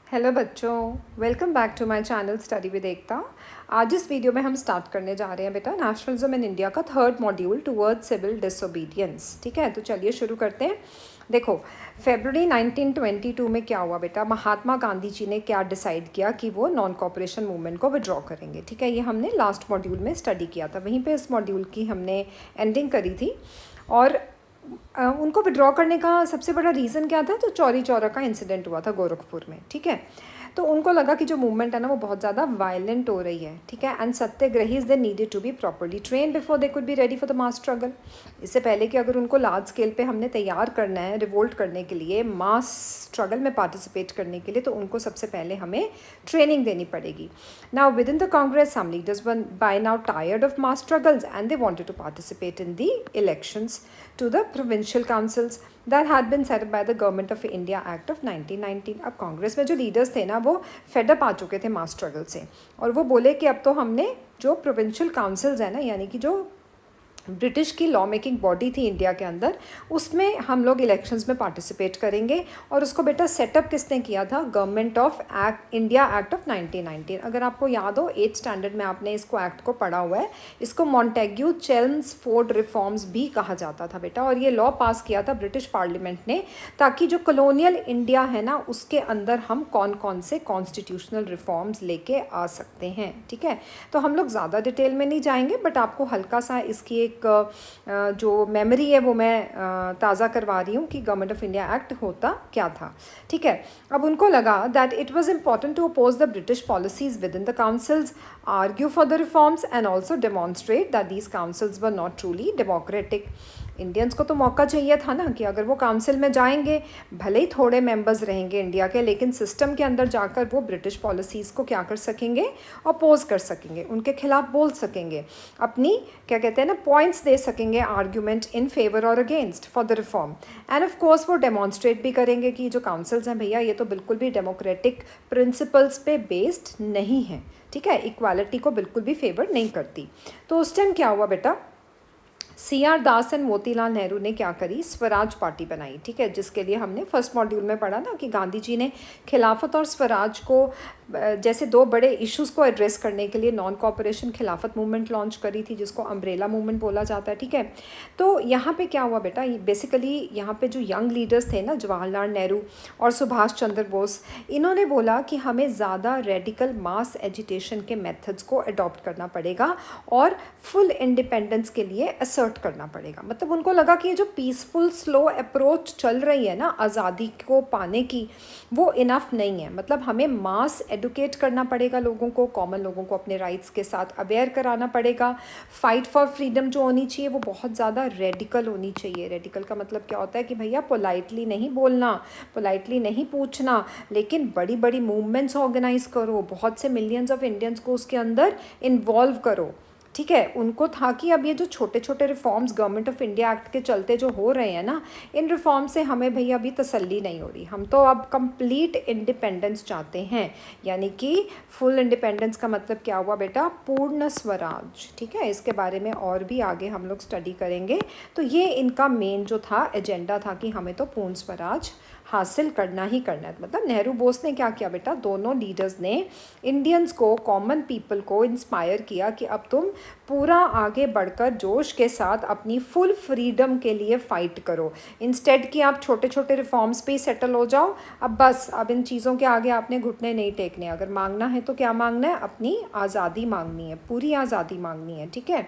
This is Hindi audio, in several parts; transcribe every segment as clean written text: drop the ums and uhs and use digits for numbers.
हेलो बच्चों, welcome back to my channel study with Ekta. आज इस वीडियो में हम स्टार्ट करने जा रहे हैं बेटा नेशनलिज्म इन इंडिया का third module towards civil disobedience. ठीक है, तो चलिए शुरू करते हैं। देखो, फरवरी 1922 में क्या हुआ बेटा, महात्मा गांधी जी ने क्या डिसाइड किया कि वो नॉन कॉपरेशन मूवमेंट को विड्रॉ करेंगे। ठीक है, ये हमने लास्ट मॉड्यूल में स्टडी किया था, वहीं पे इस मॉड्यूल की हमने एंडिंग करी थी। और उनको विड्रॉ करने का सबसे बड़ा रीज़न क्या था, तो चौरी चौरा का इंसिडेंट हुआ था गोरखपुर में। ठीक है, तो उनको लगा कि जो मूवमेंट है ना वो बहुत ज़्यादा वायलेंट हो रही है। ठीक है, and satyagrahis they needed to be properly train before they could be ready for the mass struggle. इससे पहले कि अगर उनको लार्ज स्केल पे हमने तैयार करना है रिवोल्ट करने के लिए, मास स्ट्रगल में पार्टिसिपेट करने के लिए, तो उनको सबसे पहले हमें ट्रेनिंग देनी पड़ेगी। Now within the Congress some leaders were by now tired of mass struggles and they wanted to participate in the elections to the provincial councils that had been set up by the Government of India Act of 1919। अब कांग्रेस में जो लीडर्स थे ना वो फेडअप आ चुके थे मास स्ट्रगल से, और वो बोले कि अब तो हमने जो प्रोविंशियल काउंसिल्स है ना, यानी कि जो ब्रिटिश की लॉ मेकिंग बॉडी थी इंडिया के अंदर, उसमें हम लोग इलेक्शंस में पार्टिसिपेट करेंगे। और उसको बेटा सेटअप किसने किया था, government of act India act of 1919। अगर आपको याद हो 8th स्टैंडर्ड में आपने इसको एक्ट को पढ़ा हुआ है। इसको मॉन्टेग्यू चेल्मसफोर्ड रिफॉर्म्स भी कहा जाता था बेटा, और ये लॉ पास किया था ब्रिटिश पार्लियामेंट ने, ताकि जो कॉलोनियल इंडिया है ना उसके अंदर हम कौन कौन से कॉन्स्टिट्यूशनल रिफॉर्म्स लेके आ सकते हैं। ठीक है, तो हम लोग ज़्यादा डिटेल में नहीं जाएंगे, बट आपको हल्का सा इसकी एक जो मेमोरी है वो मैं ताज़ा करवा रही हूँ कि गवर्नमेंट ऑफ इंडिया एक्ट होता क्या था। ठीक है, अब उनको लगा that it was important to oppose the British policies within the councils, argue for the reforms and also demonstrate that these councils were not truly democratic. Indians को तो मौका चाहिए था ना कि अगर वो काउंसिल में जाएंगे, भले ही थोड़े मेंबर्स रहेंगे इंडिया के, लेकिन सिस्टम के अंदर जाकर वो ब्रिटिश पॉलिसीज़ को क्या कर सकेंगे, अपोज कर सकेंगे, उनके खिलाफ बोल सकेंगे, अपनी क्या कहते हैं ना पॉइंट्स दे सकेंगे, आर्ग्यूमेंट इन फेवर और against for the reform. End of course वो डेमॉन्स्ट्रेट भी करेंगे कि जो काउंसिल्स हैं भैया ये तो बिल्कुल भी डेमोक्रेटिक प्रिंसिपल्स पे बेस्ड नहीं है। ठीक है, इक्वालिटी को बिल्कुल भी फेवर नहीं करती। तो उस टाइम क्या हुआ बेटा, CR Das and Motilal Nehru ने क्या करी, स्वराज पार्टी बनाई। ठीक है, जिसके लिए हमने फर्स्ट मॉड्यूल में पढ़ा ना कि गांधी जी ने खिलाफत और स्वराज को जैसे दो बड़े इश्यूज़ को एड्रेस करने के लिए non cooperation Khilafat movement launch करी थी, जिसको अम्ब्रेला मूवमेंट बोला जाता है। ठीक है, तो यहाँ पे क्या हुआ बेटा, बेसिकली यहाँ पे जो यंग लीडर्स थे ना, जवाहरलाल नेहरू और सुभाष चंद्र बोस, इन्होंने बोला कि हमें ज़्यादा रेडिकल मास एजिटेशन के मेथड्स को अडॉप्ट करना पड़ेगा और फुल इंडिपेंडेंस के लिए असर्ट करना पड़ेगा। मतलब उनको लगा कि ये जो पीसफुल स्लो अप्रोच चल रही है ना आज़ादी को पाने की, वो इनफ नहीं है। मतलब हमें मास एडुकेट करना पड़ेगा लोगों को, कॉमन लोगों को अपने राइट्स के साथ अवेयर कराना पड़ेगा। फाइट फॉर फ्रीडम जो होनी चाहिए वो बहुत ज़्यादा रेडिकल होनी चाहिए। रेडिकल का मतलब क्या होता है कि भैया पोलाइटली नहीं बोलना, पोलाइटली नहीं पूछना, लेकिन बड़ी बड़ी मूवमेंट्स ऑर्गेनाइज करो, बहुत से मिलियंस ऑफ इंडियंस को उसके अंदर इन्वॉल्व करो। ठीक है, उनको था कि अब ये जो छोटे छोटे reforms government of India act के चलते जो हो रहे हैं ना, इन रिफॉर्म से हमें भैया अभी तसल्ली नहीं हो रही, हम तो अब कंप्लीट इंडिपेंडेंस चाहते हैं। यानी कि फुल इंडिपेंडेंस का मतलब क्या हुआ बेटा, पूर्ण स्वराज। ठीक है, इसके बारे में और भी आगे हम लोग स्टडी करेंगे। तो ये इनका मेन जो था एजेंडा था कि हमें तो पूर्ण स्वराज हासिल करना ही करना है। मतलब नेहरू बोस ने क्या किया बेटा, दोनों लीडर्स ने इंडियंस को, कॉमन पीपल को इंस्पायर किया कि अब तुम पूरा आगे बढ़कर जोश के साथ अपनी फुल फ्रीडम के लिए फ़ाइट करो। इंस्टेड कि आप छोटे छोटे रिफॉर्म्स पे ही सेटल हो जाओ, अब बस अब इन चीज़ों के आगे आपने घुटने नहीं टेकने। अगर मांगना है तो क्या मांगना है, अपनी आज़ादी मांगनी है, पूरी आज़ादी मांगनी है। ठीक है,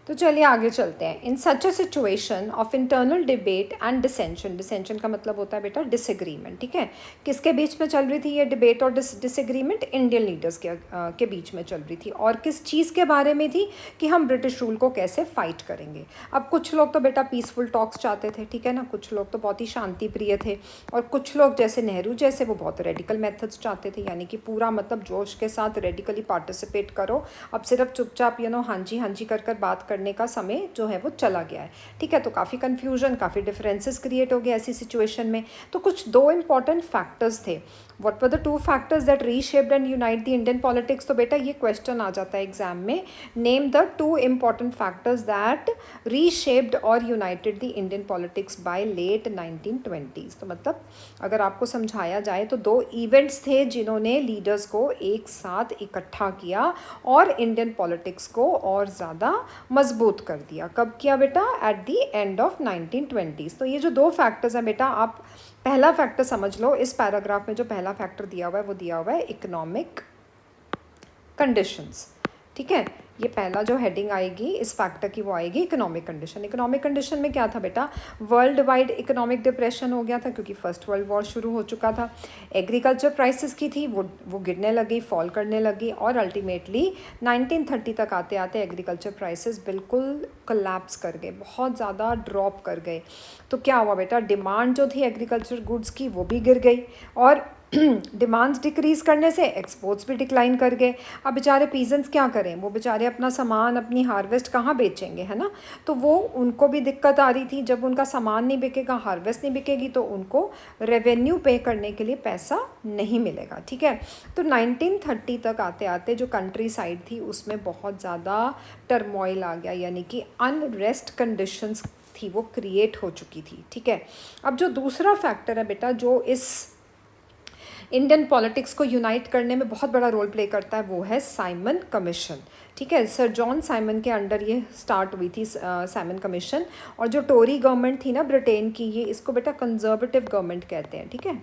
तो चलिए आगे चलते हैं। In such a situation of internal debate and dissension, dissension का मतलब होता है बेटा डिसएग्रीमेंट। ठीक है, किसके बीच में चल रही थी ये डिबेट और डिसएग्रीमेंट, इंडियन लीडर्स के बीच में चल रही थी। और किस चीज़ के बारे में थी कि हम ब्रिटिश रूल को कैसे फाइट करेंगे। अब कुछ लोग तो बेटा पीसफुल टॉक्स चाहते थे, ठीक है ना, कुछ लोग तो बहुत ही शांति प्रिय थे, और कुछ लोग जैसे नेहरू जैसे वो बहुत रेडिकल मेथड्स चाहते थे, यानी कि पूरा मतलब जोश के साथ रेडिकली पार्टिसिपेट करो, अब सिर्फ चुपचाप हाँ जी कर बात कर करने का समय जो है वो चला गया है, ठीक है। तो काफ़ी कन्फ्यूजन, काफ़ी डिफरेंसेस क्रिएट हो गए ऐसी सिचुएशन में। तो कुछ दो इंपॉर्टेंट फैक्टर्स थे। What were the two factors that reshaped and unite the Indian politics? तो बेटा ये क्वेश्चन आ जाता है एग्जाम में, name the two important factors that reshaped और united the Indian politics by late 1920s। तो मतलब अगर आपको समझाया जाए तो दो इवेंट्स थे जिन्होंने लीडर्स को एक साथ इकट्ठा किया और इंडियन पॉलिटिक्स को और ज़्यादा मजबूत कर दिया। कब किया बेटा? At the end of 1920s। तो ये जो दो फैक्टर्स हैं बेटा, आप पहला फैक्टर समझ लो। इस पैराग्राफ में जो पहला फैक्टर दिया हुआ है वो दिया हुआ है इकोनॉमिक कंडीशंस, ठीक है। ये पहला जो हेडिंग आएगी इस फैक्टर की वो आएगी इकोनॉमिक कंडीशन। इकोनॉमिक कंडीशन में क्या था बेटा? वर्ल्ड वाइड इकोनॉमिक डिप्रेशन हो गया था क्योंकि फर्स्ट वर्ल्ड वॉर शुरू हो चुका था। एग्रीकल्चर प्राइसेस की थी वो गिरने लगी, फॉल करने लगी और अल्टीमेटली 1930 तक आते आते एग्रीकल्चर प्राइसेस बिल्कुल कोलैप्स कर गए, बहुत ज़्यादा ड्रॉप कर गए। तो क्या हुआ बेटा? डिमांड जो थी एग्रीकल्चर गुड्स की वो भी गिर गई और डिमांड्स डिक्रीज़ करने से एक्सपोर्ट्स भी डिक्लाइन कर गए। अब बेचारे पीजेंट्स क्या करें? वो बेचारे अपना सामान, अपनी हार्वेस्ट कहाँ बेचेंगे, है ना। तो वो उनको भी दिक्कत आ रही थी। जब उनका सामान नहीं बिकेगा, हार्वेस्ट नहीं बिकेगी, तो उनको रेवेन्यू पे करने के लिए पैसा नहीं मिलेगा, ठीक है। तो 1930 तक आते आते जो कंट्री साइड थी उसमें बहुत ज़्यादा टर्मोइल आ गया, यानी कि अनरेस्ट कंडीशंस थी वो क्रिएट हो चुकी थी, ठीक है। अब जो दूसरा फैक्टर है बेटा जो इस इंडियन पॉलिटिक्स को यूनाइट करने में बहुत बड़ा रोल प्ले करता है वो है साइमन कमीशन, ठीक है। सर जॉन साइमन के अंडर ये स्टार्ट हुई थी साइमन कमीशन। और जो टोरी गवर्नमेंट थी ना ब्रिटेन की, ये इसको बेटा कंजर्वेटिव गवर्नमेंट कहते हैं, ठीक है।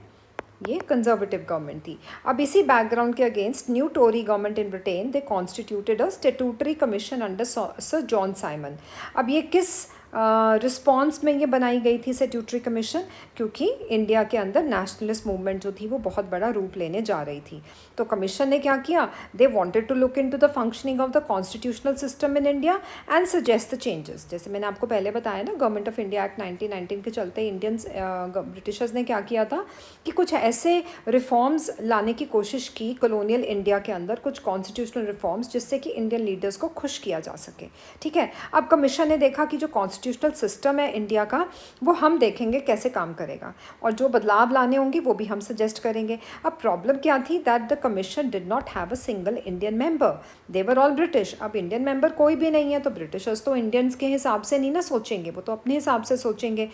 ये कंजर्वेटिव गवर्नमेंट थी। अब इसी बैकग्राउंड के against new Tory government in Britain they constituted a statutory commission under Sir John Simon. अब ये किस रिस्पॉन्स में ये बनाई गई थी स्टैट्यूटरी कमीशन? क्योंकि इंडिया के अंदर नेशनलिस्ट मूवमेंट जो थी वो बहुत बड़ा रूप लेने जा रही थी। तो कमीशन ने क्या किया? They wanted to look into the functioning of the constitutional system in India and suggest the changes. जैसे मैंने आपको पहले बताया ना, गवर्नमेंट ऑफ इंडिया एक्ट 1919 के चलते इंडियंस ब्रिटिशर्स ने क्या किया था कि कुछ ऐसे रिफॉर्म्स लाने की कोशिश की कॉलोनियल इंडिया के अंदर, कुछ कॉन्स्टिट्यूशनल रिफॉर्म्स जिससे कि इंडियन लीडर्स को खुश किया जा सके, ठीक है। अब कमीशन ने देखा कि जो कॉन्स्टिट्यूशनल सिस्टम है इंडिया का वो हम देखेंगे कैसे काम करेगा और जो बदलाव लाने होंगे वो भी हम सजेस्ट करेंगे। अब प्रॉब्लम क्या थी? That the commission did not have a single Indian member, they were all British. अब इंडियन मेंबर कोई भी नहीं है तो ब्रिटिशर्स तो इंडियंस के हिसाब से नहीं ना सोचेंगे, वो तो अपने हिसाब से सोचेंगे।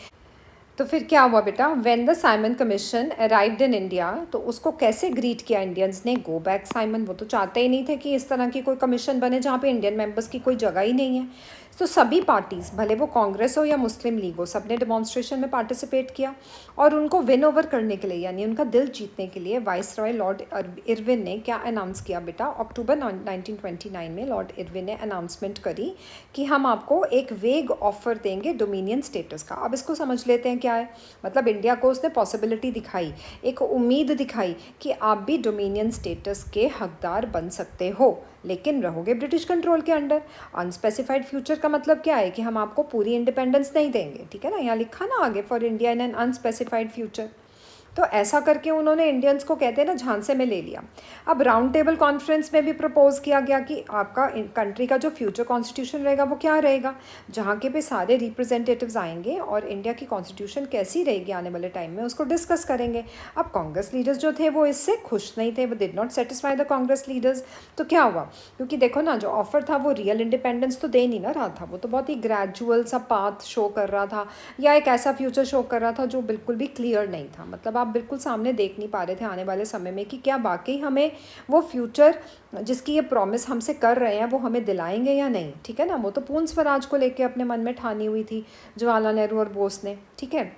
तो फिर क्या हुआ बेटा? When the Simon commission arrived in India, तो उसको कैसे ग्रीट किया इंडियंस ने? Go back Simon. वो तो चाहते ही नहीं थे कि इस तरह की कोई कमीशन बने जहाँ पे इंडियन मेंबर्स की कोई जगह ही नहीं है। तो सभी पार्टीज़, भले वो कांग्रेस हो या मुस्लिम लीग हो, सब ने डेमोन्स्ट्रेशन में पार्टिसिपेट किया और उनको विन ओवर करने के लिए, यानी उनका दिल जीतने के लिए, वाइस रॉय लॉर्ड इरविन ने क्या अनाउंस किया बेटा? अक्टूबर 1929 में लॉर्ड इरविन ने अनाउंसमेंट करी कि हम आपको एक वेग ऑफर देंगे डोमिनियन स्टेटस का। अब इसको समझ लेते हैं क्या है। मतलब इंडिया को उसने पॉसिबिलिटी दिखाई, एक उम्मीद दिखाई कि आप भी डोमिनियन स्टेटस के हकदार बन सकते हो, लेकिन रहोगे ब्रिटिश कंट्रोल के अंडर। अनस्पेसिफाइड फ्यूचर का मतलब क्या है? कि हम आपको पूरी इंडिपेंडेंस नहीं देंगे, ठीक है ना। यहाँ लिखा ना आगे, for India in an unspecified future. तो ऐसा करके उन्होंने इंडियंस को, कहते हैं ना, झांसे में ले लिया। अब राउंड टेबल कॉन्फ्रेंस में भी प्रपोज किया गया कि आपका कंट्री का जो फ्यूचर कॉन्स्टिट्यूशन रहेगा वो क्या रहेगा, जहाँ के भी सारे रिप्रेजेंटेटिव्स आएंगे और इंडिया की कॉन्स्टिट्यूशन कैसी रहेगी आने वाले टाइम में उसको डिस्कस करेंगे। अब कांग्रेस लीडर्स जो थे वो इससे खुश नहीं थे, वो did not satisfy the Congress leaders. तो क्या हुआ? क्योंकि देखो ना, जो ऑफर था वो रियल इंडिपेंडेंस तो दे नहीं ना रहा था, वो तो बहुत ही ग्रेजुअल सा पाथ शो कर रहा था या एक ऐसा फ्यूचर शो कर रहा था जो बिल्कुल भी क्लियर नहीं था। मतलब आप बिल्कुल सामने देख नहीं पा रहे थे आने वाले समय में कि क्या वाकई हमें वो फ्यूचर जिसकी ये प्रॉमिस हमसे कर रहे हैं वो हमें दिलाएंगे या नहीं, ठीक है ना। वो तो पूर्ण स्वराज को लेके अपने मन में ठानी हुई थी जवाहरलाल नेहरू और बोस ने, ठीक है।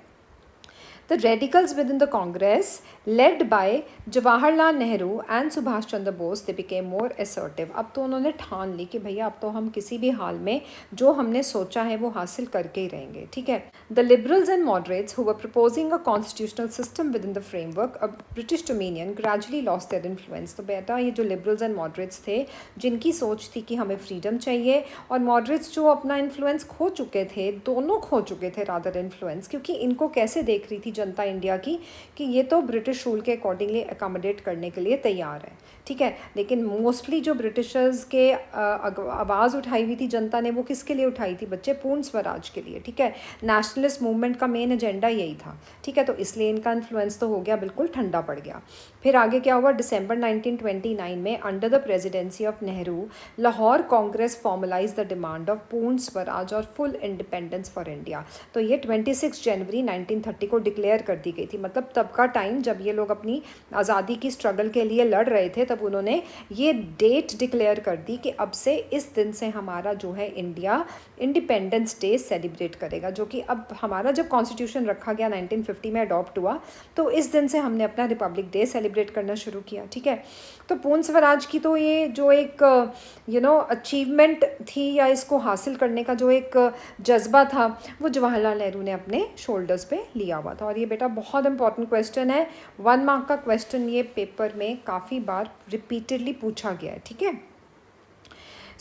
The radicals within the Congress, led by Jawaharlal Nehru and Subhash Chandra Bose, they became more assertive. अब तो उन्होंने ठान ली कि भैया अब तो हम किसी भी हाल में जो हमने सोचा है वो हासिल करके ही रहेंगे, ठीक है। The liberals and moderates who were proposing a constitutional system within the framework of British Dominion gradually lost their influence. तो बेटा ये जो liberals and moderates थे जिनकी सोच थी कि हमें फ्रीडम चाहिए, और moderates जो अपना इन्फ्लुएंस खो चुके थे, दोनों खो चुके थे रादर इन्फ्लुएंस, क्योंकि इनको कैसे देख रही थी जनता इंडिया की कि ये तो ब्रिटिश रूल के अकॉर्डिंगली अकोमोडेट करने के लिए तैयार है, ठीक है। लेकिन मोस्टली जो ब्रिटिशर्स के आवाज़ उठाई हुई थी जनता ने, वो किसके लिए उठाई थी बच्चे? पूर्ण स्वराज के लिए, ठीक है। नेशनलिस्ट मूवमेंट का मेन एजेंडा यही था, ठीक है। तो इसलिए इनका इन्फ्लुएंस तो हो गया, बिल्कुल ठंडा पड़ गया। फिर आगे क्या हुआ? दिसंबर 1929 में under the presidency of Nehru, Lahore Congress formalize the demand of Purna Swaraj और फुल इंडिपेंडेंस फॉर इंडिया। तो ये 26 जनवरी 1930 को डिक्लेयर कर दी गई थी। मतलब तब का टाइम जब ये लोग अपनी आज़ादी की स्ट्रगल के लिए लड़ रहे थे, तब उन्होंने ये डेट डिक्लेयर कर दी कि अब से इस दिन से हमारा जो है इंडिया इंडिपेंडेंस डे सेलिब्रेट करेगा, जो कि अब हमारा जब कॉन्स्टिट्यूशन रखा गया 1950 में अडॉप्ट हुआ, तो इस दिन से हमने अपना रिपब्लिक डे सेलिब्रेट करना शुरू किया, ठीक है। तो पूर्ण स्वराज की तो ये जो एक अचीवमेंट थी, या इसको हासिल करने का जो एक जज्बा था, वो जवाहरलाल नेहरू ने अपने शोल्डर्स पे लिया हुआ था। और ये बेटा बहुत इंपॉर्टेंट क्वेश्चन है, 1 मार्क का क्वेश्चन ये पेपर में काफ़ी बार रिपीटेडली पूछा गया है, ठीक है।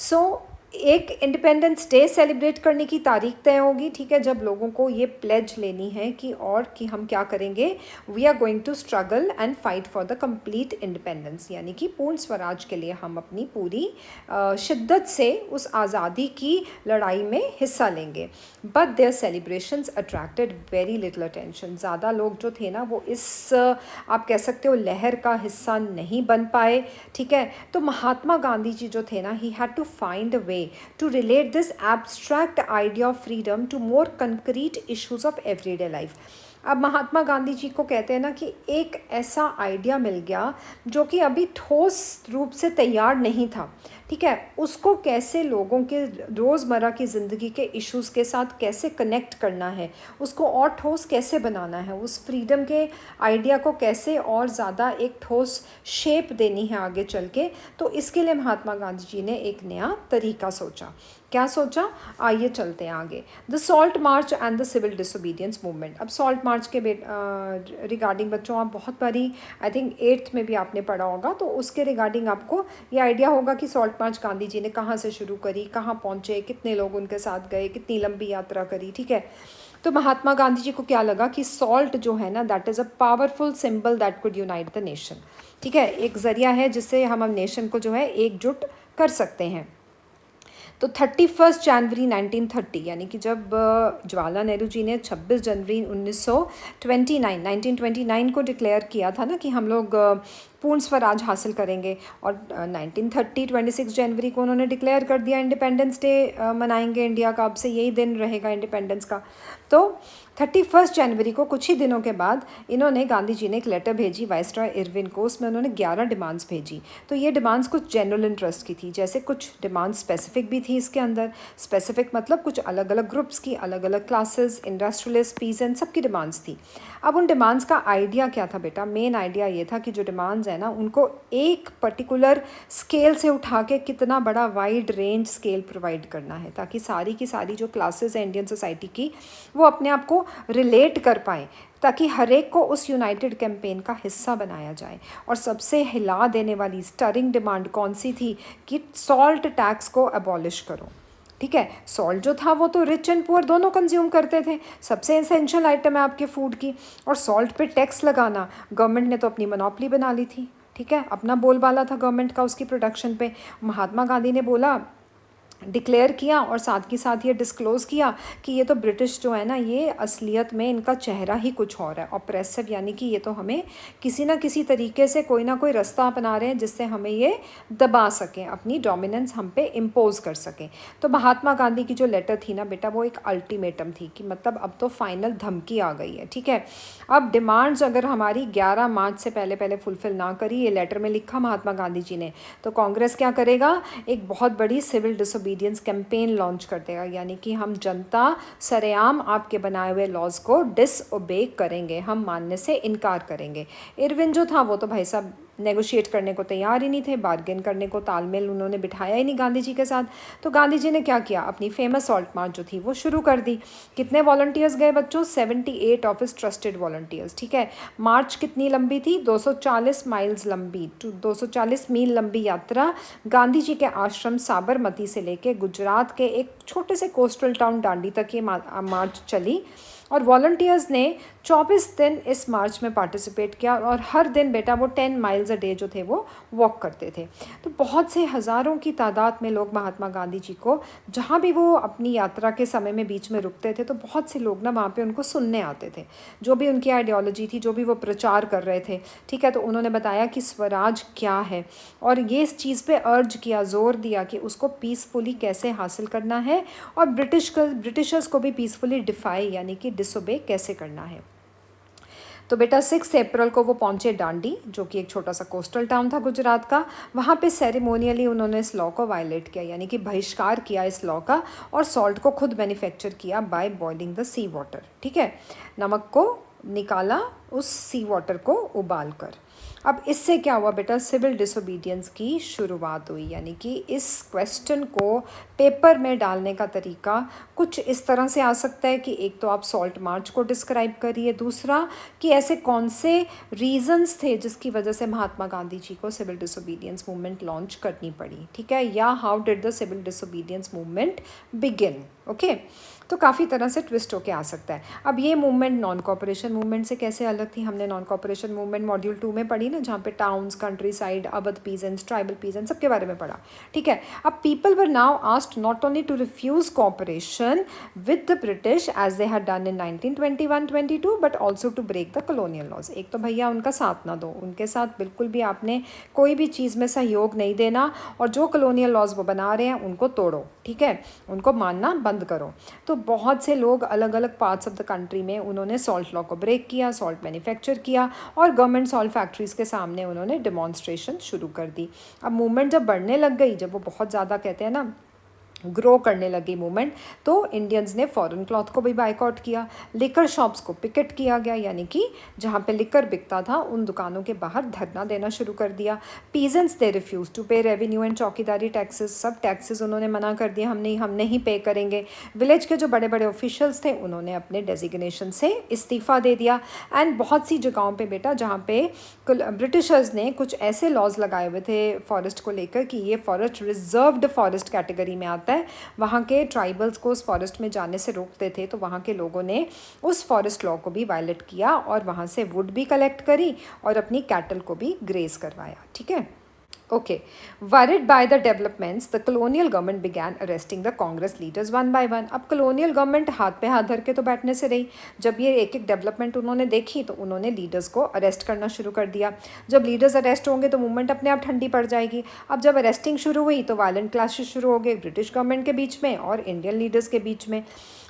सो एक इंडिपेंडेंस डे सेलिब्रेट करने की तारीख तय होगी, ठीक है, जब लोगों को ये प्लेज लेनी है कि हम क्या करेंगे, we are going to struggle and fight for the complete independence, यानी कि पूर्ण स्वराज के लिए हम अपनी पूरी शिद्दत से उस आज़ादी की लड़ाई में हिस्सा लेंगे। But their celebrations attracted very little attention. ज़्यादा लोग जो थे ना, वो इस आप कह सकते हो लहर का हिस्सा नहीं बन पाए, ठीक है। तो महात्मा गांधी जी जो थे ना, he had to find a way to relate this abstract idea of freedom to more concrete issues of everyday life। अब महात्मा गांधी जी को कहते हैं ना कि एक ऐसा आइडिया मिल गया जो कि अभी ठोस रूप से तैयार नहीं था, ठीक है। उसको कैसे लोगों के रोज़मर्रा की ज़िंदगी के इश्यूज़ के साथ कैसे कनेक्ट करना है, उसको और ठोस कैसे बनाना है, उस फ्रीडम के आइडिया को कैसे और ज़्यादा एक ठोस शेप देनी है आगे चल के। तो इसके लिए महात्मा गांधी जी ने एक नया तरीका सोचा। क्या सोचा? आइए चलते हैं आगे। The salt march and the civil disobedience movement. अब सॉल्ट मार्च के रिगार्डिंग बच्चों आप बहुत बारी आई थिंक 8th में भी आपने पढ़ा होगा, तो उसके रिगार्डिंग आपको ये आइडिया होगा कि सॉल्ट मार्च गांधी जी ने कहाँ से शुरू करी, कहाँ पहुँचे, कितने लोग उनके साथ गए, कितनी लंबी यात्रा करी, ठीक है। तो महात्मा गांधी जी को क्या लगा कि सॉल्ट जो है ना, that is a powerful symbol that could unite the nation, ठीक है। एक ज़रिया है जिससे हम नेशन को जो है एकजुट कर सकते हैं। तो 31 जनवरी 1930, यानी कि जब जवाहरलाल नेहरू जी ने 26 जनवरी 1929 को डिक्लेयर किया था ना कि हम लोग पूर्ण स्वराज हासिल करेंगे, और 1930 26 जनवरी को उन्होंने डिक्लेयर कर दिया इंडिपेंडेंस डे मनाएंगे इंडिया का, अब से यही दिन रहेगा इंडिपेंडेंस का। तो 31 जनवरी को कुछ ही दिनों के बाद इन्होंने गांधी जी ने एक लेटर भेजी वाइसरॉय इरविन को। उसमें उन्होंने 11 डिमांड्स भेजी। तो ये डिमांड्स कुछ जनरल इंटरेस्ट की थी, जैसे कुछ डिमांड्स स्पेसिफिक भी थी इसके अंदर। स्पेसिफिक मतलब कुछ अलग अलग ग्रुप्स की, अलग अलग क्लासेस, इंडस्ट्रियलिस्ट, पीजेंट, सबकी डिमांड्स थी। अब उन डिमांड्स का आइडिया क्या था बेटा? मेन आइडिया ये था कि जो डिमांड्स है ना, उनको एक पर्टिकुलर स्केल से उठा के कितना बड़ा वाइड रेंज स्केल प्रोवाइड करना है, ताकि सारी की सारी जो क्लासेस हैं इंडियन सोसाइटी की, वो अपने आप को रिलेट कर पाएँ, ताकि हर एक को उस यूनाइटेड कैंपेन का हिस्सा बनाया जाए। और सबसे हिला देने वाली स्टरिंग डिमांड कौन सी थी? कि सॉल्ट टैक्स को अबॉलिश करो, ठीक है। सॉल्ट जो था वो तो रिच एंड पुअर दोनों कंज्यूम करते थे, सबसे एसेंशियल आइटम है आपके फूड की। और सॉल्ट पे टैक्स लगाना, गवर्नमेंट ने तो अपनी मोनोपोली बना ली थी, ठीक है, अपना बोलबाला था गवर्नमेंट का उसकी प्रोडक्शन पे। महात्मा गांधी ने बोला, डिक्लेयर किया और साथ के साथ ये डिस्क्लोज़ किया कि ये तो ब्रिटिश जो है ना, ये असलियत में इनका चेहरा ही कुछ और है, ऑप्रेसिव, यानी कि ये तो हमें किसी ना किसी तरीके से कोई ना कोई रास्ता अपना रहे हैं जिससे हमें ये दबा सकें, अपनी डोमिनेंस हम पे इम्पोज कर सकें। तो महात्मा गांधी की जो लेटर थी ना बेटा, वो एक अल्टीमेटम थी कि मतलब अब तो फाइनल धमकी आ गई है, ठीक है। अब डिमांड्स अगर हमारी 11 मार्च से पहले फुलफ़िल ना करी, ये लेटर में लिखा महात्मा गांधी जी ने, तो कांग्रेस क्या करेगा? एक बहुत बड़ी सिविल डिसोबीडियंस कैंपेन लॉन्च कर देगा, यानी कि हम जनता सरेआम आपके बनाए हुए लॉज को डिसओबे करेंगे, हम मानने से इनकार करेंगे। इरविन जो था वो तो भाई साहब नेगोशिएट करने को तैयार ही नहीं थे, बार्गेन करने को, तालमेल उन्होंने बिठाया ही नहीं गांधी जी के साथ। तो गांधी जी ने क्या किया? अपनी फेमस सॉल्ट मार्च जो थी वो शुरू कर दी। कितने वॉलंटियर्स गए बच्चों? 78 ऑफ हिज ट्रस्टेड वॉलंटियर्स, ठीक है। मार्च कितनी लंबी थी? 240 माइल्स लंबी, 240 मील लंबी यात्रा गांधी जी के आश्रम साबरमती से लेके गुजरात के एक छोटे से कोस्टल टाउन डांडी तक ये मार्च चली। और वॉल्टियर्स ने 24 दिन इस मार्च में पार्टिसिपेट किया और हर दिन बेटा वो 10 माइल्स अ डे जो थे वो वॉक करते थे। तो बहुत से हज़ारों की तादाद में लोग महात्मा गांधी जी को, जहाँ भी वो अपनी यात्रा के समय में बीच में रुकते थे, तो बहुत से लोग ना वहाँ पे उनको सुनने आते थे, जो भी उनकी आइडियोलॉजी थी, जो भी वो प्रचार कर रहे थे। ठीक है, तो उन्होंने बताया कि स्वराज क्या है और ये इस चीज़ पे अर्ज किया, जोर दिया कि उसको पीसफुली कैसे हासिल करना है और ब्रिटिशर्स को भी पीसफुली डिफाई यानी कि डिसोबे कैसे करना है। तो बेटा 6 अप्रैल को वो पहुंचे डांडी, जो कि एक छोटा सा कोस्टल टाउन था गुजरात का। वहाँ पे सेरेमोनियली उन्होंने इस लॉ को वायलेट किया, यानी कि बहिष्कार किया इस लॉ का, और सॉल्ट को खुद मैन्युफैक्चर किया by boiling the sea water. ठीक है, नमक को निकाला उस सी वाटर को उबाल कर। अब इससे क्या हुआ बेटा, सिविल डिसोबीडियंस की शुरुआत हुई, यानी कि इस क्वेश्चन को पेपर में डालने का तरीका कुछ इस तरह से आ सकता है कि एक तो आप सॉल्ट मार्च को डिस्क्राइब करिए, दूसरा कि ऐसे कौन से रीजंस थे जिसकी वजह से महात्मा गांधी जी को सिविल डिसोबीडियंस मूवमेंट लॉन्च करनी पड़ी। ठीक है, या how did the civil disobedience movement begin. Okay, तो काफ़ी तरह से ट्विस्ट होके आ सकता है। अब ये मूवमेंट नॉन कॉपरेशन मूवमेंट से कैसे अलग थी, हमने नॉन कॉपरेशन मूवमेंट मॉड्यूल 2 में पढ़ी ना, जहाँ पे towns, countryside, Awadh peasants, tribal peasants सबके बारे में पढ़ा। ठीक है, अब people were now asked not only to refuse cooperation with the British as they had done in 1921-22 but also to break the colonial laws. एक तो भैया उनका साथ ना दो, उनके साथ बिल्कुल भी आपने कोई भी चीज़ में सहयोग नहीं देना, और जो कॉलोनियल लॉज वो बना रहे हैं उनको तोड़ो। ठीक है, उनको मानना बंद करो। तो बहुत से लोग अलग अलग पार्ट्स ऑफ द कंट्री में उन्होंने सॉल्ट लॉ को ब्रेक किया, सॉल्ट मैन्युफैक्चर किया, और गवर्नमेंट सॉल्ट फैक्ट्रीज़ के सामने उन्होंने डिमॉन्स्ट्रेशन शुरू कर दी। अब मूवमेंट जब बढ़ने लग गई, जब वो बहुत ज़्यादा कहते हैं ना ग्रो करने लगी मूवमेंट, तो इंडियंस ने फॉरेन क्लॉथ को भी बाइकआउट किया, लिकर शॉप्स को पिकेट किया गया, यानी कि जहाँ पे लिकर बिकता था उन दुकानों के बाहर धरना देना शुरू कर दिया। पीजेंट्स दे रिफ्यूज टू पे रेवेन्यू एंड चौकीदारी टैक्सेस, सब टैक्सेस उन्होंने मना कर दिया, हम नहीं पे करेंगे। विलेज के जो बड़े बड़े ऑफिशियल्स थे उन्होंने अपने डेजिग्नेशन से इस्तीफ़ा दे दिया। एंड बहुत सी जगहों पर बेटा जहाँ पे ब्रिटिशर्स ने कुछ ऐसे लॉज लगाए हुए थे फॉरेस्ट को लेकर कि ये फॉरेस्ट रिजर्व्ड फॉरेस्ट कैटेगरी में आता है, वहाँ के ट्राइबल्स को उस फॉरेस्ट में जाने से रोकते थे, तो वहाँ के लोगों ने उस फॉरेस्ट लॉ को भी वायलेट किया और वहाँ से वुड भी कलेक्ट करी और अपनी कैटल को भी ग्रेज करवाया। ठीक है, okay, worried by the developments, the colonial government began arresting the Congress leaders one by one. अब colonial government हाथ पे हाथ धर के तो बैठने से रही, जब ये एक एक डेवलपमेंट उन्होंने देखी तो उन्होंने लीडर्स को अरेस्ट करना शुरू कर दिया। जब लीडर्स अरेस्ट होंगे तो मूवमेंट अपने आप ठंडी पड़ जाएगी। अब जब अरेस्टिंग शुरू हुई तो वायलेंट क्लैशेस शुरू हो गए ब्रिटिश गवर्नमेंट के बीच में और इंडियन लीडर्स के बीच में।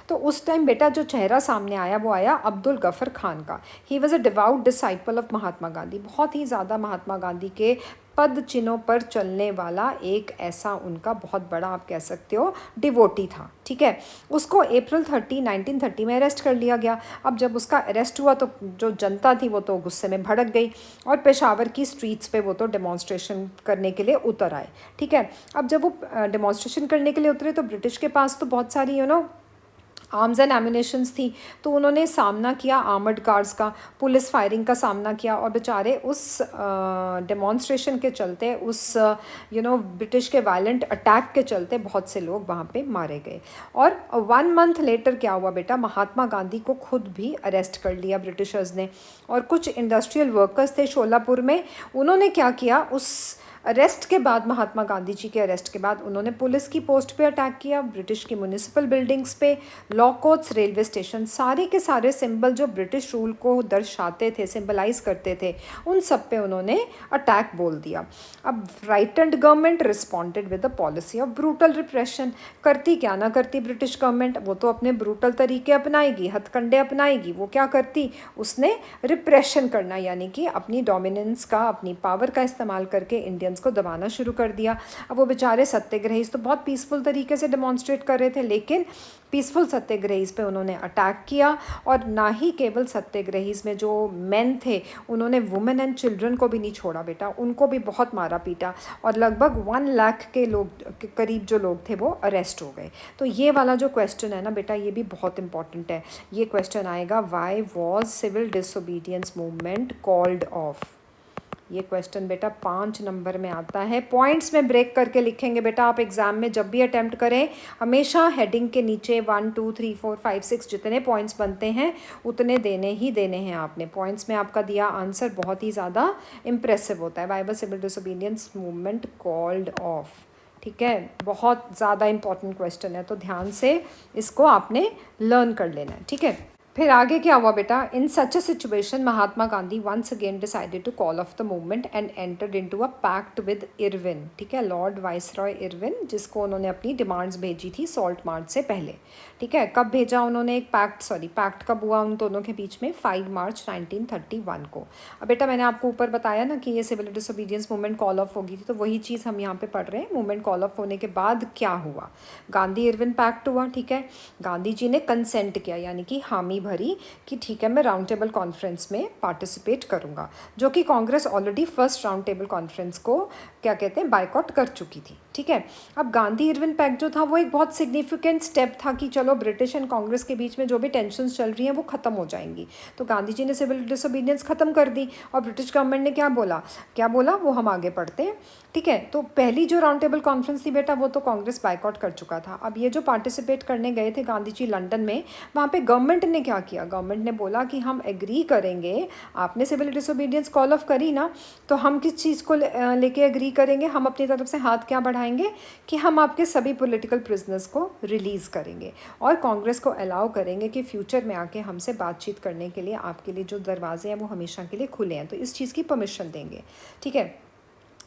तो उस टाइम बेटा जो चेहरा सामने आया वो आया अब्दुल गफर खान का। He was a devout disciple of Mahatma Gandhi, बहुत ही ज़्यादा महात्मा गांधी के पद चिन्हों पर चलने वाला एक ऐसा उनका बहुत बड़ा आप कह सकते हो डिवोटी था। ठीक है, उसको अप्रैल 30, 1930 में अरेस्ट कर लिया गया। अब जब उसका अरेस्ट हुआ तो जो जनता थी वो तो गुस्से में भड़क गई और पेशावर की स्ट्रीट्स पे वो तो डेमोन्स्ट्रेशन करने के लिए उतर आए। ठीक है, अब जब वो डेमोन्स्ट्रेशन करने के लिए उतरे तो ब्रिटिश के पास तो बहुत सारी आर्म्स एंड एमिनेशंस थी, तो उन्होंने सामना किया आर्मर्ड कार्स का, पुलिस फायरिंग का सामना किया, और बेचारे उस डेमॉन्स्ट्रेशन के चलते, उस ब्रिटिश के वायलेंट अटैक के चलते बहुत से लोग वहाँ पे मारे गए। और 1 मंथ लेटर क्या हुआ बेटा, महात्मा गांधी को खुद भी अरेस्ट कर लिया ब्रिटिशर्स ने। और कुछ इंडस्ट्रियल वर्कर्स थे शोलापुर में, उन्होंने क्या किया, उस अरेस्ट के बाद, महात्मा गांधी जी के अरेस्ट के बाद उन्होंने पुलिस की पोस्ट पे अटैक किया, ब्रिटिश की म्यूनिसिपल बिल्डिंग्स पे, लॉ कोर्ट्स, रेलवे स्टेशन, सारे के सारे सिंबल जो ब्रिटिश रूल को दर्शाते थे, सिंबलाइज करते थे, उन सब पे उन्होंने अटैक बोल दिया। अब right hand government responded with the policy of brutal repression. करती क्या ना करती ब्रिटिश गवर्नमेंट, वो तो अपने ब्रूटल तरीके अपनाएगी, हथकंडे अपनाएगी। वो क्या करती, उसने रिप्रेशन करना, यानी कि अपनी डोमिनेंस का, अपनी पावर का इस्तेमाल करके इंडियन को दबाना शुरू कर दिया। अब वो बेचारे सत्याग्रही तो बहुत पीसफुल तरीके से डेमॉन्स्ट्रेट कर रहे थे, लेकिन पीसफुल सत्याग्रही पे उन्होंने अटैक किया। और ना ही केवल सत्याग्रही में जो मेन थे, उन्होंने वुमेन एंड चिल्ड्रन को भी नहीं छोड़ा बेटा, उनको भी बहुत मारा पीटा, और लगभग 1 लाख के लोग के करीब जो लोग थे वो अरेस्ट हो गए। तो ये वाला जो क्वेश्चन है ना बेटा, ये भी बहुत इंपॉर्टेंट है। ये क्वेश्चन आएगा, why was civil disobedience movement called off, ये क्वेश्चन बेटा 5 नंबर में आता है। पॉइंट्स में ब्रेक करके लिखेंगे बेटा आप एग्जाम में जब भी अटेम्प्ट करें, हमेशा हेडिंग के नीचे 1 2 3 4 5 6 जितने पॉइंट्स बनते हैं उतने देने ही देने हैं आपने। पॉइंट्स में आपका दिया आंसर बहुत ही ज़्यादा इंप्रेसिव होता है। Why was civil disobedience movement called off, ठीक है, बहुत ज़्यादा इंपॉर्टेंट क्वेश्चन है, तो ध्यान से इसको आपने लर्न कर लेना है, ठीक है। फिर आगे क्या हुआ बेटा, in such a situation Mahatma Gandhi once again decided to call off the movement and entered into a pact with Irwin, ठीक है, लॉर्ड वाइसरॉय इरविन, जिसको उन्होंने अपनी डिमांड्स भेजी थी सॉल्ट मार्च से पहले, ठीक है। कब भेजा उन्होंने एक पैक्ट कब हुआ उन दोनों के बीच में, 5 मार्च 1931 को। अब बेटा मैंने आपको ऊपर बताया ना कि ये civil disobedience movement call off होगी थी, तो वही चीज़ हम यहाँ पे पढ़ रहे हैं। मूवमेंट कॉल ऑफ होने के बाद क्या हुआ, गांधी इरविन पैक्ट हुआ, ठीक है। गांधी जी ने कंसेंट किया, यानी कि हामी भरी कि ठीक है मैं राउंड टेबल कॉन्फ्रेंस में पार्टिसिपेट करूंगा, जो कि Congress already first round table conference को क्या कहते हैं बायकॉट कर चुकी थी, ठीक है। अब गांधी इरविन पैक्ट जो था वो एक बहुत सिग्निफिकेंट स्टेप था कि चलो ब्रिटिश एंड कांग्रेस के बीच में जो भी टेंशन्स चल रही हैं वो ख़त्म हो जाएंगी। तो गांधी जी ने सिविल डिसोबीडियंस ख़त्म कर दी और ब्रिटिश गवर्नमेंट ने क्या बोला वो हम आगे पढ़ते हैं, ठीक है। तो पहली जो राउंड टेबल कॉन्फ्रेंस थी बेटा वो तो कांग्रेस बायकॉट कर चुका था। अब ये जो पार्टिसिपेट करने गए थे गांधी जी लंदन में, वहाँ पे गवर्नमेंट ने क्या किया, गवर्नमेंट ने बोला कि हम एग्री करेंगे, आपने सिविल डिसोबीडियंस कॉल ऑफ करी ना, तो हम किस चीज़ को लेके एग्री करेंगे, हम अपनी तरफ से हाथ क्या बढ़ाएंगे कि हम आपके सभी पॉलिटिकल प्रिजनर्स को रिलीज़ करेंगे और कांग्रेस को अलाउ करेंगे कि फ्यूचर में आके हमसे बातचीत करने के लिए आपके लिए जो दरवाजे हैं वो हमेशा के लिए खुले हैं, तो इस चीज़ की परमिशन देंगे, ठीक है।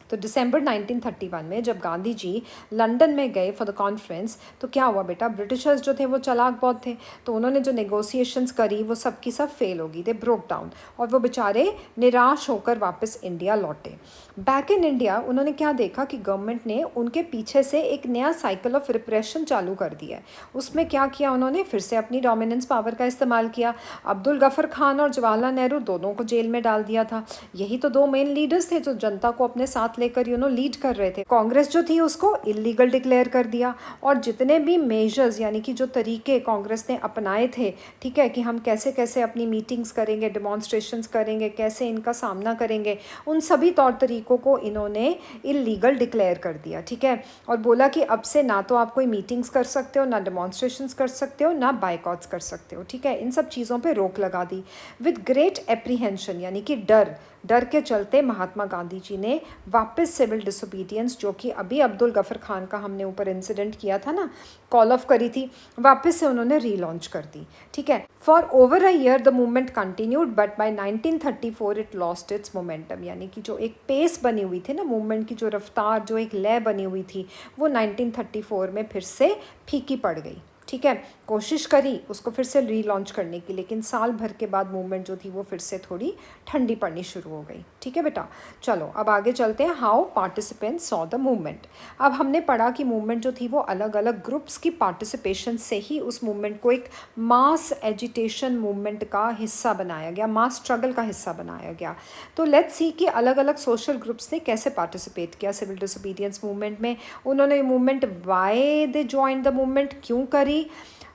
तो दिसंबर 1931 में जब गांधी जी लंदन में गए फॉर द कॉन्फ्रेंस, तो क्या हुआ बेटा, ब्रिटिशर्स जो थे वो चालाक बहुत थे, तो उन्होंने जो नेगोशिएशंस करी वो सब की सब फेल होगी, दे ब्रोक डाउन, और वो बेचारे निराश होकर वापस इंडिया लौटे। बैक इन इंडिया उन्होंने क्या देखा कि गवर्नमेंट ने उनके पीछे से एक नया साइकिल ऑफ रिप्रेशन चालू कर दिया है। उसमें क्या किया उन्होंने, फिर से अपनी डोमिनेंस पावर का इस्तेमाल किया। अब्दुल गफर खान और जवाहरलाल नेहरू दोनों को जेल में डाल दिया था। यही तो दो मेन लीडर्स थे जो जनता को अपने साथ लेकर लीड कर रहे थे। कांग्रेस जो थी उसको इलीगल डिक्लेयर कर दिया, और जितने भी मेजर्स यानी कि जो तरीके कांग्रेस ने अपनाए थे, ठीक है, कि हम कैसे कैसे अपनी मीटिंग्स करेंगे, डेमोन्स्ट्रेशंस करेंगे, कैसे इनका सामना करेंगे, उन सभी तौर तरीकों को इन्होंने इलीगल डिक्लेयर कर दिया, ठीक है। और बोला कि अब से ना तो आप कोई मीटिंग्स कर सकते हो, ना डेमोन्स्ट्रेशंस कर सकते हो, ना बाइकॉट्स कर सकते हो, ठीक है। इन सब चीज़ों पे रोक लगा दी। विद ग्रेट एप्रीहेंशन यानी कि डर के चलते महात्मा गांधी जी ने वापस सिविल डिसोबीडियंस, जो कि अभी अब्दुल गफर खान का हमने ऊपर इंसिडेंट किया था ना, कॉल ऑफ करी थी, वापस से उन्होंने रीलॉन्च कर दी, ठीक है। For over a year the movement continued, but by 1934 it lost its momentum, यानी कि जो एक पेस बनी हुई थी ना मूवमेंट की, जो रफ्तार, जो एक लय बनी हुई थी, वो 1934 में फिर से फीकी पड़ गई, ठीक है। कोशिश करी उसको फिर से रीलॉन्च करने की, लेकिन साल भर के बाद मूवमेंट जो थी वो फिर से थोड़ी ठंडी पड़नी शुरू हो गई, ठीक है बेटा। चलो अब आगे चलते हैं, how participants saw the movement. अब हमने पढ़ा कि मूवमेंट जो थी वो अलग अलग ग्रुप्स की पार्टिसिपेशन से ही उस मूवमेंट को एक मास एजिटेशन मूवमेंट का हिस्सा बनाया गया, मास स्ट्रगल का हिस्सा बनाया गया। तो लेट्स सी कि अलग अलग सोशल ग्रुप्स ने कैसे पार्टिसिपेट किया सिविल डिसोबीडियंस मूवमेंट में, उन्होंने movement, why they join the movement, क्यों करी,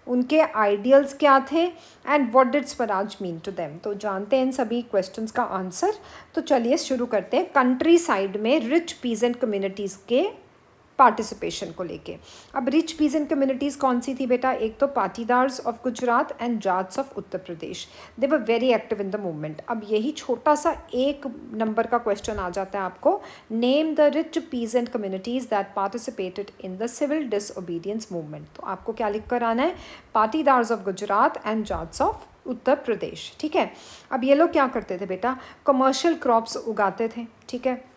उनके आइडियल्स क्या थे, and what did swaraj mean to them. तो जानते हैं इन सभी क्वेश्चंस का आंसर। तो चलिए शुरू करते हैं कंट्री साइड में रिच पीजेंट कम्युनिटीज़ के पार्टिसिपेशन को लेके। अब रिच पीजेंट कम्युनिटीज़ कौन सी थी बेटा, एक तो Patidars of Gujarat and Jats of Uttar Pradesh, they were very active in the movement. अब यही छोटा सा 1 नंबर का क्वेश्चन आ जाता है आपको, name the rich peasant communities that participated in the civil disobedience movement. तो आपको क्या लिख कर आना है, Patidars of Gujarat and Jats of Uttar Pradesh, ठीक है। अब ये लोग क्या करते थे बेटा, कमर्शियल क्रॉप्स उगाते थे, ठीक है।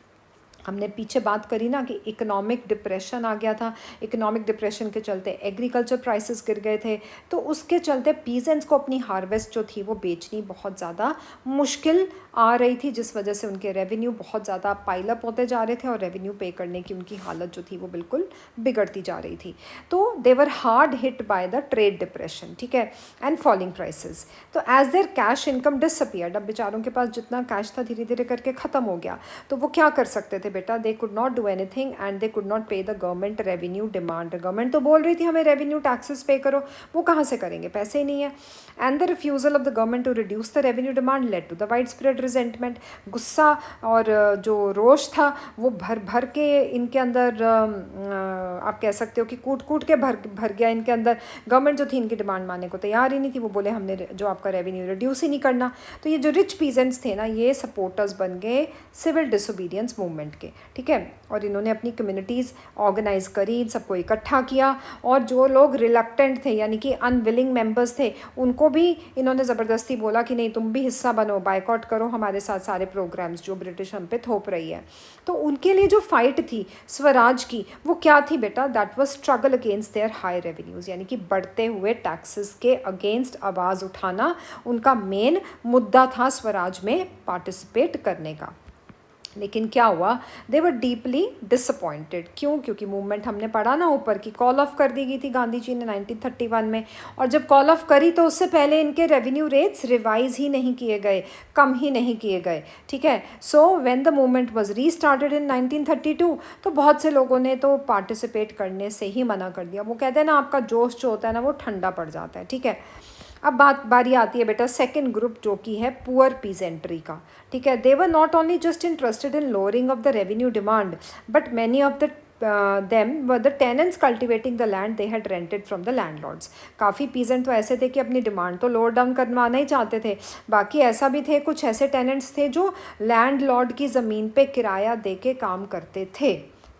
हमने पीछे बात करी ना कि इकोनॉमिक डिप्रेशन आ गया था, इकोनॉमिक डिप्रेशन के चलते एग्रीकल्चर प्राइसेस गिर गए थे, तो उसके चलते पीजेंट्स को अपनी हार्वेस्ट जो थी वो बेचनी बहुत ज़्यादा मुश्किल आ रही थी, जिस वजह से उनके रेवेन्यू बहुत ज़्यादा पाइलअप होते जा रहे थे और रेवेन्यू पे करने की उनकी हालत जो थी वो बिल्कुल बिगड़ती जा रही थी। तो they were hard hit by the trade depression, ठीक है, एंड फॉलिंग प्राइसेस। तो as their cash income disappeared, अब बेचारों के पास जितना कैश था धीरे धीरे करके ख़त्म हो गया, तो वो क्या कर सकते थे बेटा, they could not do anything and they could not pay the government revenue demand. Government तो बोल रही थी हमें रेवेन्यू टैक्सेस पे करो, वो कहाँ से करेंगे, पैसे ही नहीं है। And the refusal of the government to reduce the revenue demand led to the widespread resentment. गुस्सा और जो रोष था वो भर भर के इनके अंदर आप कह सकते हो कि कूट कूट के भर गया इनके अंदर। गवर्नमेंट जो थी इनकी डिमांड मानने को तैयार ही नहीं थी, वो बोले हमने जो आपका रेवेन्यू रिड्यूस ही नहीं करना। तो ये जो रिच पीजेंट्स थे ना, ये सपोर्टर्स बन गए सिविल डिसोबीडियंस मूवमेंट के, ठीक है। और इन्होंने अपनी कम्युनिटीज़ ऑर्गेनाइज करी, इन सबको इकट्ठा किया, और जो लोग रिलक्टेंट थे यानी कि अनविलिंग मेंबर्स थे, उनको भी इन्होंने ज़बरदस्ती बोला कि नहीं तुम भी हिस्सा बनो, बायकॉट करो हमारे साथ सारे प्रोग्राम्स जो ब्रिटिश हम पे थोप रही है। तो उनके लिए जो फाइट थी स्वराज की, वो क्या थी बेटा, that was struggle against their high revenues, यानी कि बढ़ते हुए टैक्सेस के अगेंस्ट आवाज़ उठाना उनका मेन मुद्दा था स्वराज में पार्टिसिपेट करने का। लेकिन क्या हुआ, दे वर डीपली डिसअपॉइंटेड। क्यों? क्योंकि मूवमेंट हमने पढ़ा ना ऊपर की कॉल ऑफ कर दी गई थी गांधी जी ने 1931 में, और जब कॉल ऑफ करी तो उससे पहले इनके रेवेन्यू रेट्स रिवाइज ही नहीं किए गए, कम ही नहीं किए गए, ठीक है। So when the movement was restarted in 1932 तो बहुत से लोगों ने तो पार्टिसिपेट करने से ही मना कर दिया। वो कहते हैं ना आपका जोश जो होता है ना वो ठंडा पड़ जाता है, ठीक है। अब बारी आती है बेटा सेकंड ग्रुप जो कि है पुअर पीजेंट्री का, ठीक है। They were not only just interested in lowering of the revenue demand but many of the them were the tenants cultivating the land they had rented from the landlords। काफ़ी पीजेंट तो ऐसे थे कि अपनी डिमांड तो लोअर डाउन करवाना ही चाहते थे, बाकी ऐसा भी थे कुछ ऐसे टेनेंट्स थे जो लैंडलॉर्ड की ज़मीन पे किराया दे के काम करते थे।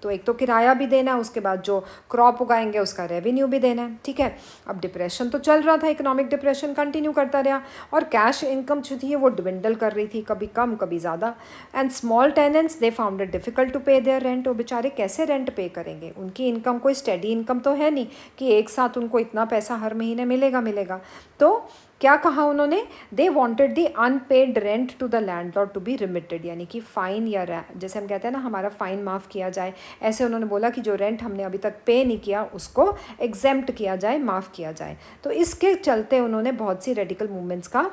तो एक तो किराया भी देना है, उसके बाद जो क्रॉप उगाएंगे उसका रेवेन्यू भी देना है, ठीक है। अब डिप्रेशन तो चल रहा था, इकोनॉमिक डिप्रेशन कंटिन्यू करता रहा, और कैश इनकम जो थी वो डिविंडल कर रही थी, कभी कम कभी ज़्यादा। And small tenants they found it difficult to pay their rent. वो बेचारे कैसे रेंट पे करेंगे, उनकी इनकम कोई स्टेडी इनकम तो है नहीं कि एक साथ उनको इतना पैसा हर महीने मिलेगा। तो क्या कहा उन्होंने, they wanted the unpaid rent to the landlord to be remitted, यानी कि फ़ाइन या जैसे हम कहते हैं ना हमारा फ़ाइन माफ़ किया जाए, ऐसे उन्होंने बोला कि जो रेंट हमने अभी तक पे नहीं किया उसको एग्जेम्प्ट किया जाए, माफ़ किया जाए। तो इसके चलते उन्होंने बहुत सी रेडिकल मूवमेंट्स का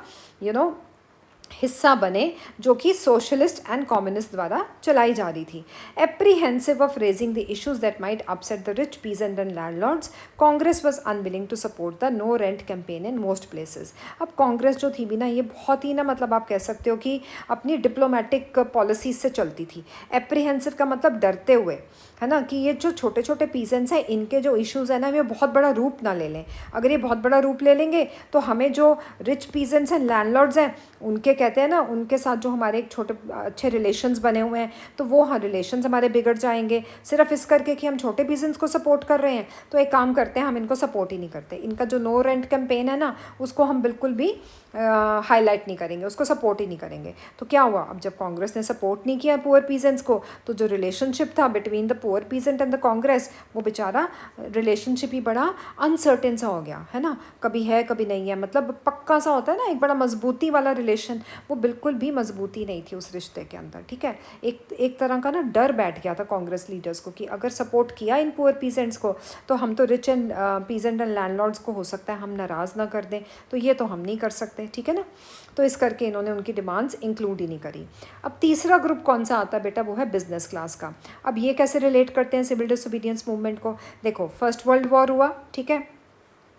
हिस्सा बने जो कि सोशलिस्ट एंड कम्युनिस्ट द्वारा चलाई जा रही थी। Apprehensive of raising the issues that might upset the rich peasant and landlords, Congress was unwilling to support the no rent campaign in most places. अब कांग्रेस जो थी भी ना, ये बहुत ही ना मतलब आप कह सकते हो कि अपनी डिप्लोमेटिक पॉलिसीज से चलती थी। एप्रीहेंसिव का मतलब डरते हुए, है ना, कि ये जो छोटे छोटे पीजेंट्स हैं इनके जो इश्यूज़ हैं ना ये बहुत बड़ा रूप ना ले लें। अगर ये बहुत बड़ा रूप ले लेंगे तो हमें जो रिच पीजेंट्स हैं, लैंडलॉर्ड्स हैं, उनके कहते हैं ना उनके साथ जो हमारे एक छोटे अच्छे रिलेशंस बने हुए हैं तो वो हाँ रिलेशंस हमारे बिगड़ जाएंगे सिर्फ इस करके कि हम छोटे पीजेंट्स को सपोर्ट कर रहे हैं। तो एक काम करते हैं, हम इनको सपोर्ट ही नहीं करते। इनका जो नो रेंट कैंपेन है ना उसको हम बिल्कुल भी हाईलाइट नहीं करेंगे, उसको सपोर्ट ही नहीं करेंगे। तो क्या हुआ, अब जब कांग्रेस ने सपोर्ट नहीं किया पुअर पीजेंट्स को तो जो रिलेशनशिप था between the poor peasant and the Congress, वो बेचारा रिलेशनशिप ही बड़ा अनसर्टेन सा हो गया, है ना, कभी है कभी नहीं है, मतलब पक्का सा होता है ना एक बड़ा मजबूती वाला रिलेशन, वो बिल्कुल भी मजबूती नहीं थी उस रिश्ते के अंदर, ठीक है। एक तरह का ना डर बैठ गया था कांग्रेस लीडर्स को कि अगर सपोर्ट किया इन पुअर पीजेंट्स को तो हम तो rich and peasant and landlords को हो सकता है हम नाराज़ ना कर दें, तो ये तो हम नहीं कर सकते, ठीक है ना। तो इस करके इन्होंने उनकी डिमांड्स इंक्लूड ही नहीं करी। अब तीसरा ग्रुप कौन सा आता है बेटा, वो है बिजनेस क्लास का। अब ये कैसे रिलेट करते हैं सिविल डिसोबीडियंस मूवमेंट को, देखो फर्स्ट वर्ल्ड वॉर हुआ, ठीक है,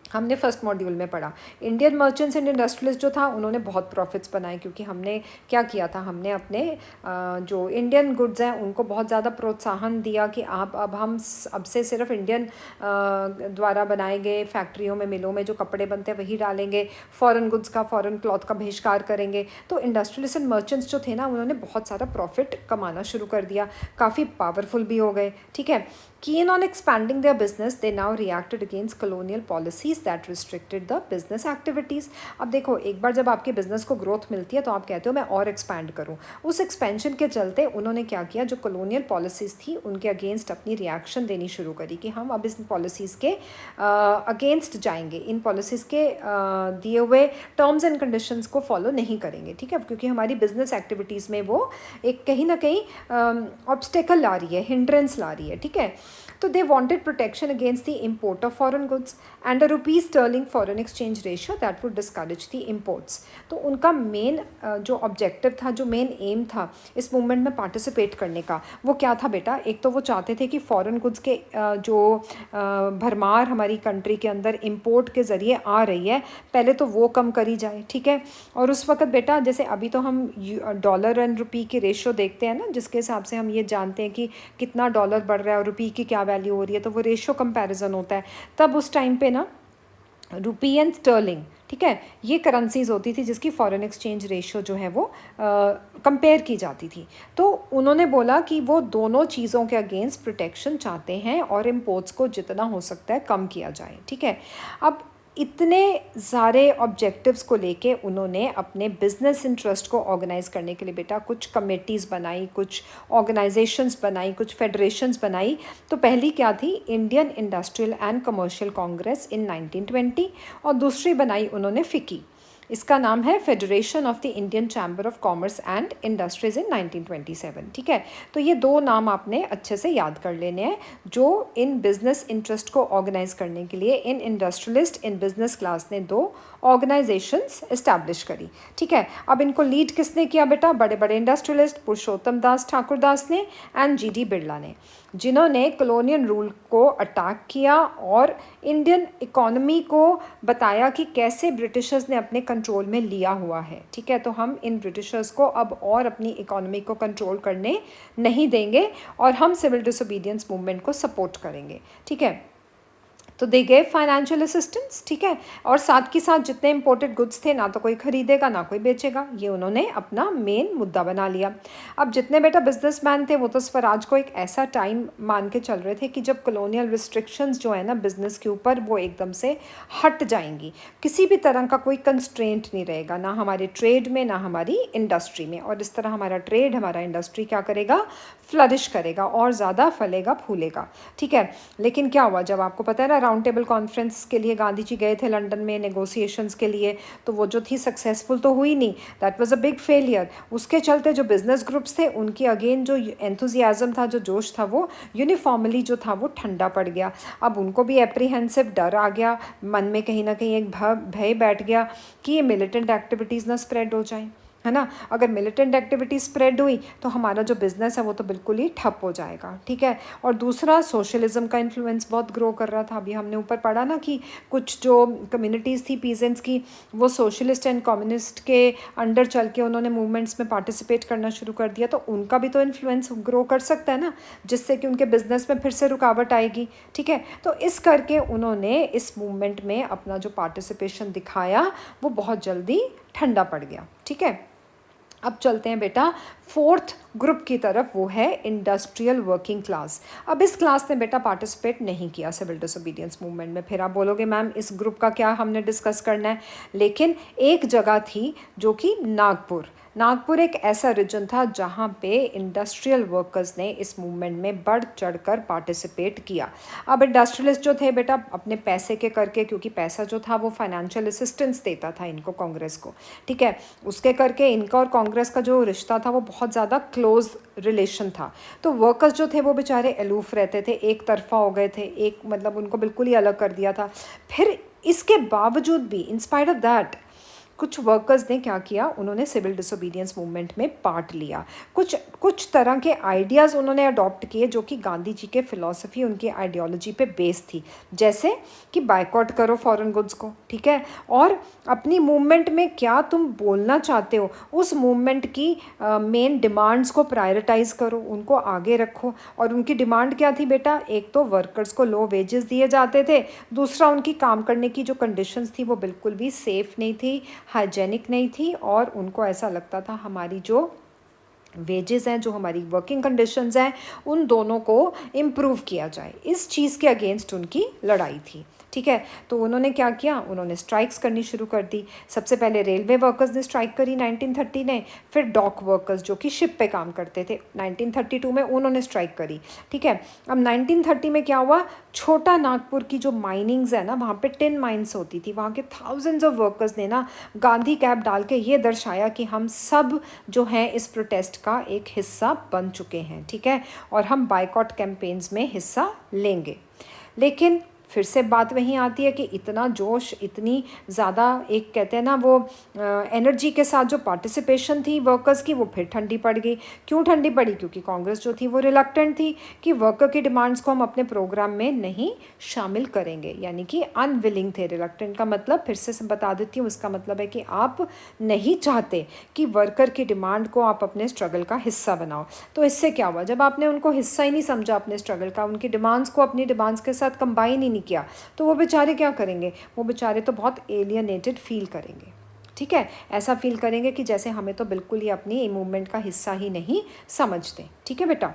हमने फर्स्ट मॉड्यूल में पढ़ा। इंडियन मर्चेंट्स एंड इंडस्ट्रियलिस्ट जो था उन्होंने बहुत प्रॉफिट्स बनाए क्योंकि हमने क्या किया था, हमने अपने जो इंडियन गुड्स हैं उनको बहुत ज़्यादा प्रोत्साहन दिया कि आप अब हम अब से सिर्फ इंडियन द्वारा बनाए गए फैक्ट्रियों में मिलों में जो कपड़े बनते हैं वही डालेंगे, फॉरेन गुड्स का फॉरेन क्लॉथ का बहिष्कार करेंगे। तो इंडस्ट्रियलिस्ट एंड मर्चेंट्स जो थे ना उन्होंने बहुत सारा प्रॉफिट कमाना शुरू कर दिया, काफ़ी पावरफुल भी हो गए, ठीक है। Keen on expanding their business, they now reacted against colonial policies that restricted the business activities। अब देखो एक बार जब आपके बिजनेस को ग्रोथ मिलती है तो आप कहते हो मैं और एक्सपैंड करूँ। उस एक्सपेंशन के चलते उन्होंने क्या किया, जो कॉलोनियल पॉलिसीज़ थी उनके अगेंस्ट अपनी रिएक्शन देनी शुरू करी कि हम अब इस पॉलिसीज़ के अगेंस्ट जाएंगे, इन पॉलिसीज़ के दिए हुए टर्म्स एंड कंडीशंस को फॉलो नहीं करेंगे, ठीक है, क्योंकि हमारी बिजनेस एक्टिविटीज़ में वो एक कहीं ना कहीं ऑब्स्टेकल ला रही है, हिंड्रेंस ला रही है, ठीक है। तो they wanted protection against the import of foreign goods and a rupees sterling foreign exchange ratio that would discourage the imports. तो उनका मेन जो ऑब्जेक्टिव था, जो मेन एम था इस मूवमेंट में पार्टिसिपेट करने का, वो क्या था बेटा? एक तो वो चाहते थे कि फॉरेन गुड्स के जो भरमार हमारी कंट्री के अंदर इंपोर्ट के ज़रिए आ रही है, पहले तो वो कम करी जाए, ठीक है। और उस वक्त बेटा जैसे अभी तो हम डॉलर एंड रुपी की रेशो देखते हैं ना, जिसके हिसाब से हम ये जानते हैं कि कितना डॉलर बढ़ रहा है और रुपी की क्या वैल्यू हो रही है, तो वो रेशो कंपैरिजन होता है। तब उस टाइम पे ना रुपी एंड स्टर्लिंग, ठीक है, ये करेंसीज होती थी जिसकी फॉरेन एक्सचेंज रेशो जो है वो कंपेयर की जाती थी। तो उन्होंने बोला कि वो दोनों चीज़ों के अगेंस्ट प्रोटेक्शन चाहते हैं और इम्पोर्ट्स को जितना हो सकता है कम किया जाए, ठीक है। अब इतने सारे ऑब्जेक्टिव्स को लेके उन्होंने अपने बिजनेस इंटरेस्ट को ऑर्गेनाइज करने के लिए बेटा कुछ कमेटीज़ बनाई, कुछ ऑर्गेनाइजेशंस बनाई, कुछ फेडरेशंस बनाई। तो पहली क्या थी? Indian industrial and commercial congress in 1920, और दूसरी बनाई उन्होंने फिकी। इसका नाम है federation of the Indian chamber of commerce and industries in 1927, ठीक है। तो ये दो नाम आपने अच्छे से याद कर लेने हैं, जो इन बिजनेस इंटरेस्ट को ऑर्गेनाइज करने के लिए इन इंडस्ट्रियलिस्ट इन बिजनेस क्लास ने दो ऑर्गेनाइजेशंस इस्टेब्लिश करी, ठीक है। अब इनको लीड किसने किया बेटा? बड़े बड़े इंडस्ट्रियलिस्ट पुरुषोत्तम दास ठाकुरदास ने एंड जी.डी. बिरला ने, जिन्होंने कॉलोनियल रूल को अटैक किया और इंडियन इकोनॉमी को बताया कि कैसे ब्रिटिशर्स ने अपने कंट्रोल में लिया हुआ है, ठीक है। तो हम इन ब्रिटिशर्स को अब और अपनी इकोनॉमी को कंट्रोल करने नहीं देंगे और हम सिविल डिसोबीडियंस मूवमेंट को सपोर्ट करेंगे, ठीक है। तो दे गए फाइनेंशियल असिस्टेंस, ठीक है। और साथ के साथ जितने इंपोर्टेड गुड्स थे ना तो कोई खरीदेगा ना कोई बेचेगा, ये उन्होंने अपना मेन मुद्दा बना लिया। अब जितने बेटा बिजनेसमैन थे वो तो स्वराज को एक ऐसा टाइम मान के चल रहे थे कि जब कॉलोनियल रिस्ट्रिक्शंस जो है ना बिजनेस के ऊपर, वो एकदम से हट जाएंगी, किसी भी तरह का कोई कंस्ट्रेंट नहीं रहेगा, ना हमारे ट्रेड में ना हमारी इंडस्ट्री में। और इस तरह हमारा ट्रेड, हमारा इंडस्ट्री क्या करेगा? फ्लरिश करेगा और ज़्यादा फलेगा फूलेगा, ठीक है। लेकिन क्या हुआ? जब आपको पता है ना राउंड टेबल कॉन्फ्रेंस के लिए गांधी जी गए थे लंदन में नेगोशिएशंस के लिए, तो वो जो थी सक्सेसफुल तो हुई नहीं, that was a big failure. उसके चलते जो बिजनेस ग्रुप्स थे उनकी अगेन जो एंथुजियाज्म था, जो जोश था, वो यूनिफॉर्मली जो था वो ठंडा पड़ गया। अब उनको भी एप्रीहेंसिव डर आ गया, मन में कहीं ना कहीं एक भय बैठ गया कि ये मिलिटेंट एक्टिविटीज़ ना स्प्रेड हो जाएं, है ना। अगर मिलिटेंट एक्टिविटी स्प्रेड हुई तो हमारा जो बिज़नेस है वो तो बिल्कुल ही ठप हो जाएगा, ठीक है। और दूसरा, सोशलिज्म का इन्फ्लुएंस बहुत ग्रो कर रहा था। अभी हमने ऊपर पढ़ा ना कि कुछ जो कम्युनिटीज़ थी पीजेंट्स की, वो सोशलिस्ट एंड कम्युनिस्ट के अंडर चल के उन्होंने मूवमेंट्स में पार्टिसिपेट करना शुरू कर दिया, तो उनका भी तो इन्फ्लुएंस ग्रो कर सकता है ना, जिससे कि उनके बिज़नेस में फिर से रुकावट आएगी, ठीक है। तो इस करके उन्होंने इस मूवमेंट में अपना जो पार्टिसिपेशन दिखाया वो बहुत जल्दी ठंडा पड़ गया, ठीक है। अब चलते हैं बेटा फोर्थ ग्रुप की तरफ, वो है इंडस्ट्रियल वर्किंग क्लास। अब इस क्लास ने बेटा पार्टिसिपेट नहीं किया सिविल डिसोबीडियंस मूवमेंट में। फिर आप बोलोगे मैम इस ग्रुप का क्या हमने डिस्कस करना है, लेकिन एक जगह थी जो कि नागपुर एक ऐसा रीजन था जहाँ पे इंडस्ट्रियल वर्कर्स ने इस मूवमेंट में बढ़ चढ़कर पार्टिसिपेट किया। अब इंडस्ट्रियलिस्ट जो थे बेटा अपने पैसे के करके, क्योंकि पैसा जो था वो फाइनेंशियल असिस्टेंस देता था इनको, कांग्रेस को, ठीक है, उसके करके इनका और कांग्रेस का जो रिश्ता था वो बहुत ज़्यादा क्लोज रिलेशन था। तो वर्कर्स जो थे वो बेचारे अलूफ रहते थे, एक तरफा हो गए थे, एक मतलब उनको बिल्कुल ही अलग कर दिया था। फिर इसके बावजूद भी इन स्पाइट ऑफ दैट कुछ वर्कर्स ने क्या किया, उन्होंने सिविल डिसोबीडियंस मूवमेंट में पार्ट लिया। कुछ तरह के आइडियाज़ उन्होंने अडॉप्ट किए जो कि गांधी जी के फ़िलॉसफी, उनकी आइडियोलॉजी पे बेस थी, जैसे कि बायकॉट करो फॉरेन गुड्स को, ठीक है, और अपनी मूवमेंट में क्या तुम बोलना चाहते हो उस मूवमेंट की मेन डिमांड्स को प्रायोरिटाइज़ करो, उनको आगे रखो। और उनकी डिमांड क्या थी बेटा? एक तो वर्कर्स को लो वेजेस दिए जाते थे, दूसरा उनकी काम करने की जो कंडीशंस थी वो बिल्कुल भी सेफ़ नहीं थी, हाइजेनिक नहीं थी, और उनको ऐसा लगता था हमारी जो वेजेस हैं, जो हमारी वर्किंग कंडीशंस हैं, उन दोनों को इम्प्रूव किया जाए। इस चीज़ के अगेंस्ट उनकी लड़ाई थी, ठीक है। तो उन्होंने क्या किया, उन्होंने स्ट्राइक्स करनी शुरू कर दी। सबसे पहले रेलवे वर्कर्स ने स्ट्राइक करी 1930 में, फिर डॉक वर्कर्स जो कि शिप पे काम करते थे 1932 में उन्होंने स्ट्राइक करी, ठीक है। अब 1930 में क्या हुआ, छोटा नागपुर की जो माइनिंग्स है ना, वहाँ पे टिन माइंस होती थी, वहाँ के थाउजेंड्स ऑफ वर्कर्स ने ना गांधी कैप डाल के ये दर्शाया कि हम सब जो हैं इस प्रोटेस्ट का एक हिस्सा बन चुके हैं, ठीक है, और हम बाइकॉट कैंपेन्स में हिस्सा लेंगे। लेकिन फिर से बात वहीं आती है कि इतना जोश, इतनी ज़्यादा एक कहते हैं ना वो एनर्जी के साथ जो पार्टिसिपेशन थी वर्कर्स की, वो फिर ठंडी पड़ गई। क्यों ठंडी पड़ी, क्योंकि कांग्रेस जो थी वो रिलक्टेंट थी कि वर्कर की डिमांड्स को हम अपने प्रोग्राम में नहीं शामिल करेंगे, यानी कि अनविलिंग थे। रिलक्टेंट का मतलब फिर से बता देती हूँ, उसका मतलब है कि आप नहीं चाहते कि वर्कर की डिमांड को आप अपने स्ट्रगल का हिस्सा बनाओ। तो इससे क्या हुआ, जब आपने उनको हिस्सा ही नहीं समझा अपने स्ट्रगल का, उनकी डिमांड्स को अपनी डिमांड्स के साथ कंबाइन ही नहीं किया, तो वो बेचारे क्या करेंगे, वो बेचारे तो बहुत एलियनेटेड फील करेंगे, ठीक है। ऐसा फील करेंगे कि जैसे हमें तो बिल्कुल ही अपनी मूवमेंट का हिस्सा ही नहीं समझते, ठीक है बेटा।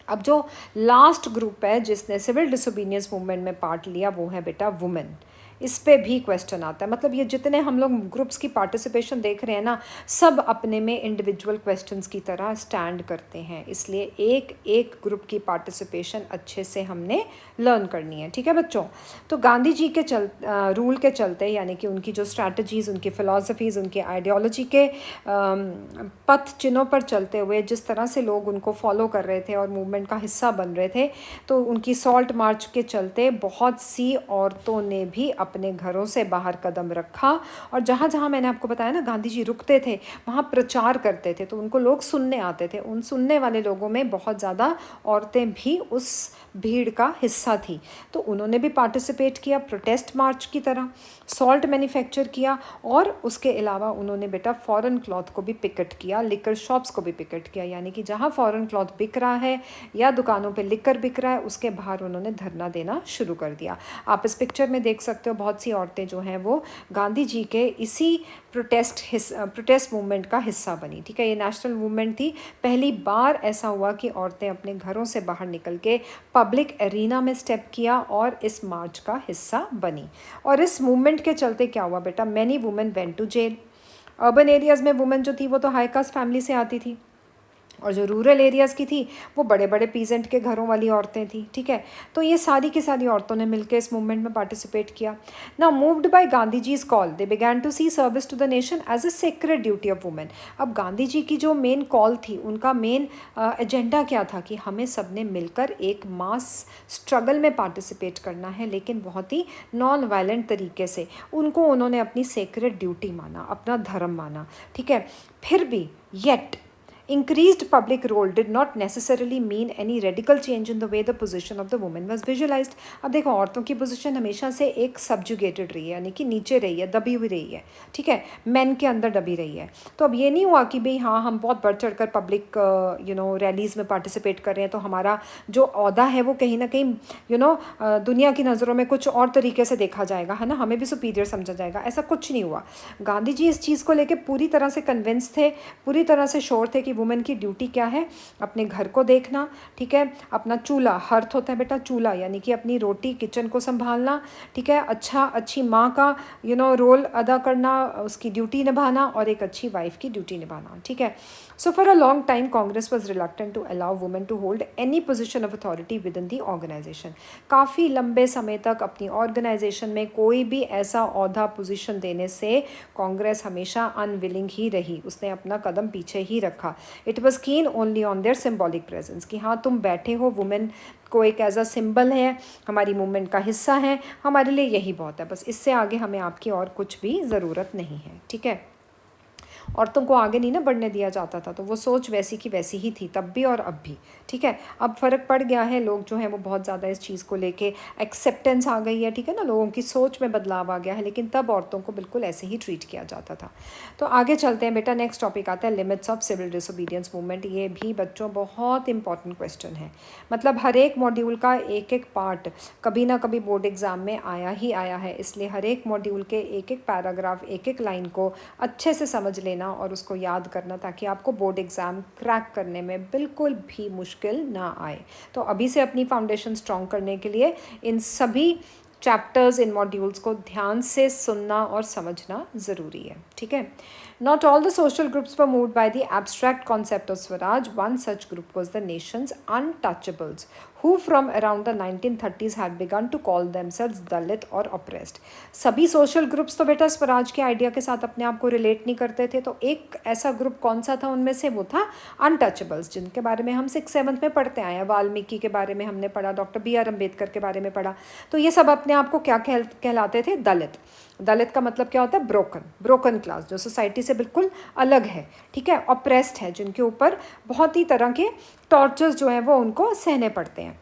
अब जो लास्ट ग्रुप है जिसने सिविल डिसोबीडियंस मूवमेंट में पार्ट लिया वो है बेटा वुमेन। इस पे भी क्वेश्चन आता है, मतलब ये जितने हम लोग ग्रुप्स की पार्टिसिपेशन देख रहे हैं ना, सब अपने में इंडिविजुअल क्वेश्चंस की तरह स्टैंड करते हैं, इसलिए एक एक ग्रुप की पार्टिसिपेशन अच्छे से हमने लर्न करनी है, ठीक है बच्चों। तो गांधी जी के रूल के चलते, यानी कि उनकी जो स्ट्रैटेजीज़, उनकी फ़िलासफ़ीज़, उनकी आइडियोलॉजी के पथ चिन्हों पर चलते हुए जिस तरह से लोग उनको फॉलो कर रहे थे और मूवमेंट का हिस्सा बन रहे थे, तो उनकी सॉल्ट मार्च के चलते बहुत सी औरतों ने भी अपने घरों से बाहर कदम रखा, और जहाँ जहाँ मैंने आपको बताया ना गांधी जी रुकते थे वहाँ प्रचार करते थे, तो उनको लोग सुनने आते थे। उन सुनने वाले लोगों में बहुत ज़्यादा औरतें भी उस भीड़ का हिस्सा थी, तो उन्होंने भी पार्टिसिपेट किया प्रोटेस्ट मार्च की तरह, सॉल्ट मैन्युफैक्चर किया, और उसके अलावा उन्होंने बेटा फॉरेन क्लॉथ को भी पिकेट किया, लिकर शॉप्स को भी पिकेट किया, यानी कि जहाँ फॉरेन क्लॉथ बिक रहा है या दुकानों पे लिकर बिक रहा है उसके बाहर उन्होंने धरना देना शुरू कर दिया। आप इस पिक्चर में देख सकते हो बहुत सी औरतें जो हैं वो गांधी जी के इसी प्रोटेस्ट मूवमेंट का हिस्सा बनी, ठीक है। ये नेशनल मूवमेंट थी, पहली बार ऐसा हुआ कि औरतें अपने घरों से बाहर निकल के पब्लिक एरिना में स्टेप किया और इस मार्च का हिस्सा बनी। और इस मूवमेंट के चलते क्या हुआ बेटा, many women went to jail. Urban areas में वुमेन जो थी वो तो हाई कास्ट फैमिली से आती थी, और जो रूरल एरियाज़ की थी वो बड़े बड़े पीजेंट के घरों वाली औरतें थी, ठीक है। तो ये सारी की सारी औरतों ने मिलकर इस मूवमेंट में पार्टिसिपेट किया। Now moved by Gandhi ji's call they began to see service to the nation as a sacred duty of women. अब गांधी जी की जो मेन कॉल थी, उनका मेन एजेंडा क्या था कि हमें सब ने मिलकर एक मास स्ट्रगल में पार्टिसिपेट करना है, लेकिन बहुत ही नॉन वायलेंट तरीके से। उनको उन्होंने अपनी सेक्रेड ड्यूटी माना, अपना धर्म माना, ठीक है। फिर भी yet increased public role did not necessarily mean any radical change in the way the position of the woman was visualized। अब देखो औरतों की पोजीशन हमेशा से एक सब्जुगेटेड रही है, यानी कि नीचे रही है, दबी हुई रही है, ठीक है, मेन के अंदर दबी रही है। तो अब ये नहीं हुआ कि भाई हाँ हम बहुत बढ़ चढ़ कर पब्लिक रैलीज़ में पार्टिसिपेट कर रहे हैं तो हमारा जो ओहदा है वो कहीं ना कहीं दुनिया की नज़रों में कुछ और तरीके से देखा जाएगा, है ना, हमें भी सुपीरियर समझा जाएगा, ऐसा कुछ नहीं हुआ। गांधी जी इस चीज़ को लेकर पूरी तरह से कन्विंस थे, पूरी तरह से श्योर थे कि वुमेन की ड्यूटी क्या है, अपने घर को देखना, ठीक है, अपना चूल्हा, हर्थ होता है बेटा चूल्हा, यानी कि अपनी रोटी किचन को संभालना, ठीक है, अच्छी माँ का रोल अदा करना, उसकी ड्यूटी निभाना, और एक अच्छी वाइफ की ड्यूटी निभाना, ठीक है। So for a long time Congress was reluctant to allow women to hold any position of authority within the organisation. काफ़ी लंबे समय तक अपनी ऑर्गेनाइजेशन में कोई भी ऐसा ओहदा पोजीशन देने से कांग्रेस हमेशा अनविलिंग ही रही, उसने अपना कदम पीछे ही रखा। इट वॉज कीन only on their symbolic presence, कि हाँ तुम बैठे हो, वुमेन को एक एज अ सिंबल है, हमारी मूवमेंट का हिस्सा है, हमारे लिए यही बहुत है, बस इससे आगे हमें आपकी और कुछ भी ज़रूरत नहीं है, ठीक है। औरतों को आगे नहीं ना बढ़ने दिया जाता था, तो वो सोच वैसी की वैसी ही थी तब भी और अब भी, ठीक है। अब फ़र्क पड़ गया है, लोग जो हैं वो बहुत ज़्यादा इस चीज़ को लेके एक्सेप्टेंस आ गई है, ठीक है ना, लोगों की सोच में बदलाव आ गया है, लेकिन तब औरतों को बिल्कुल ऐसे ही ट्रीट किया जाता था। तो आगे चलते हैं बेटा, नेक्स्ट टॉपिक आता है limits of civil disobedience movement. ये भी बच्चों बहुत इंपॉर्टेंट क्वेश्चन है, मतलब हर एक मॉड्यूल का एक एक पार्ट कभी ना कभी बोर्ड एग्ज़ाम में आया ही आया है, इसलिए हर एक मॉड्यूल के एक एक पैराग्राफ, एक एक लाइन को अच्छे से समझ लेना और उसको याद करना, ताकि आपको बोर्ड एग्ज़ाम क्रैक करने में बिल्कुल भी मुश्किल ना आए। तो अभी से अपनी फाउंडेशन स्ट्रॉन्ग करने के लिए इन सभी चैप्टर्स इन मॉड्यूल्स को ध्यान से सुनना और समझना ज़रूरी है, ठीक है। Not all the social groups were moved by the abstract concept of Swaraj. One such group was the nation's untouchables, who from around the 1930s had begun to call themselves Dalit or oppressed. सभी social groups तो बेटा स्वराज के आइडिया के साथ अपने आप को रिलेट नहीं करते थे, तो एक ऐसा ग्रुप कौन सा था उनमें से, वो था अनटचेबल्स, जिनके बारे में हम 6th-7th में पढ़ते आए हैं। वाल्मीकि के बारे में हमने पढ़ा, डॉक्टर B.R. अम्बेडकर के बारे में पढ़ा। तो ये सब अपने आप को क्या कहलाते थे, दलित। दलित का मतलब क्या होता है, ब्रोकन क्लास, जो सोसाइटी से बिल्कुल अलग है, ठीक है, ऑप्रेस्ड है, जिनके ऊपर बहुत ही तरह के टॉर्चर्स जो हैं वो उनको सहने पड़ते हैं।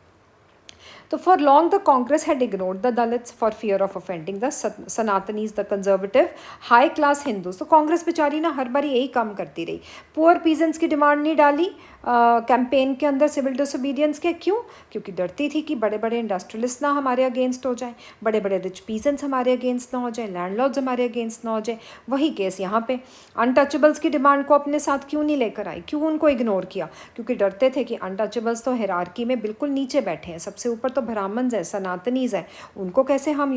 तो for long the Congress had ignored the Dalits for fear of offending the Sanatanis, the conservative high class Hindus. तो कांग्रेस बेचारी ना हर बार यही काम करती रही, पुअर पीजेंट्स की डिमांड नहीं डाली कैंपेन के अंदर सिविल डिसोबीडियंस के। क्यों? क्योंकि डरती थी कि बड़े बड़े इंडस्ट्रियलिस्ट ना हमारे अगेंस्ट हो जाए, बड़े बड़े रिच पीजेंट्स हमारे अगेंस्ट ना हो जाए, लैंडलॉर्ड्स हमारे अगेंस्ट ना हो जाए। वही केस यहाँ पे, अनटचेबल्स की डिमांड को अपने साथ क्यों नहीं लेकर आई, क्यों उनको इग्नोर किया? क्योंकि डरते थे कि अनटचेबल्स तो हायरार्की में बिल्कुल नीचे बैठे हैं, सबसे ऊपर तो ब्राह्मण्स है, सनातनीज है, उनको कैसे हम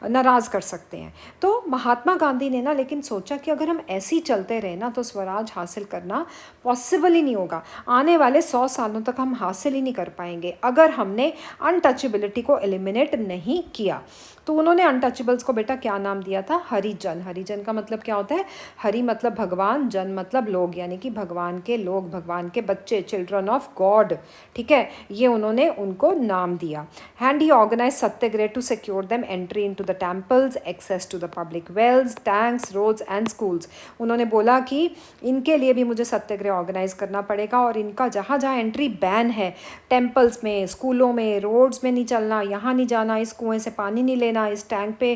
नाराज़ कर सकते हैं। तो महात्मा गांधी ने ना लेकिन सोचा कि अगर हम ऐसे ही चलते रहे ना तो स्वराज हासिल करना पॉसिबल ही नहीं होगा, आने वाले 100 सालों तक हम हासिल ही नहीं कर पाएंगे अगर हमने अनटचेबिलिटी को एलिमिनेट नहीं किया। तो उन्होंने अनटचेबल्स को बेटा क्या नाम दिया था, हरिजन। हरिजन का मतलब क्या होता है, हरि मतलब भगवान, जन मतलब लोग, यानी कि भगवान के लोग, भगवान के बच्चे, चिल्ड्रन ऑफ गॉड, ठीक है, ये उन्होंने उनको नाम दिया। And he organise satyagraha to secure them entry into the temples, access to the public wells, tanks, roads and schools. उन्होंने बोला कि इनके लिए भी मुझे सत्याग्रह ऑर्गेनाइज करना पड़ेगा और इनका जहाँ जहाँ एंट्री बैन है, टेम्पल्स में, स्कूलों में, रोड्स में नहीं चलना, यहाँ नहीं जाना, इस कुएँ से पानी नहीं लेना, इस टैंक पे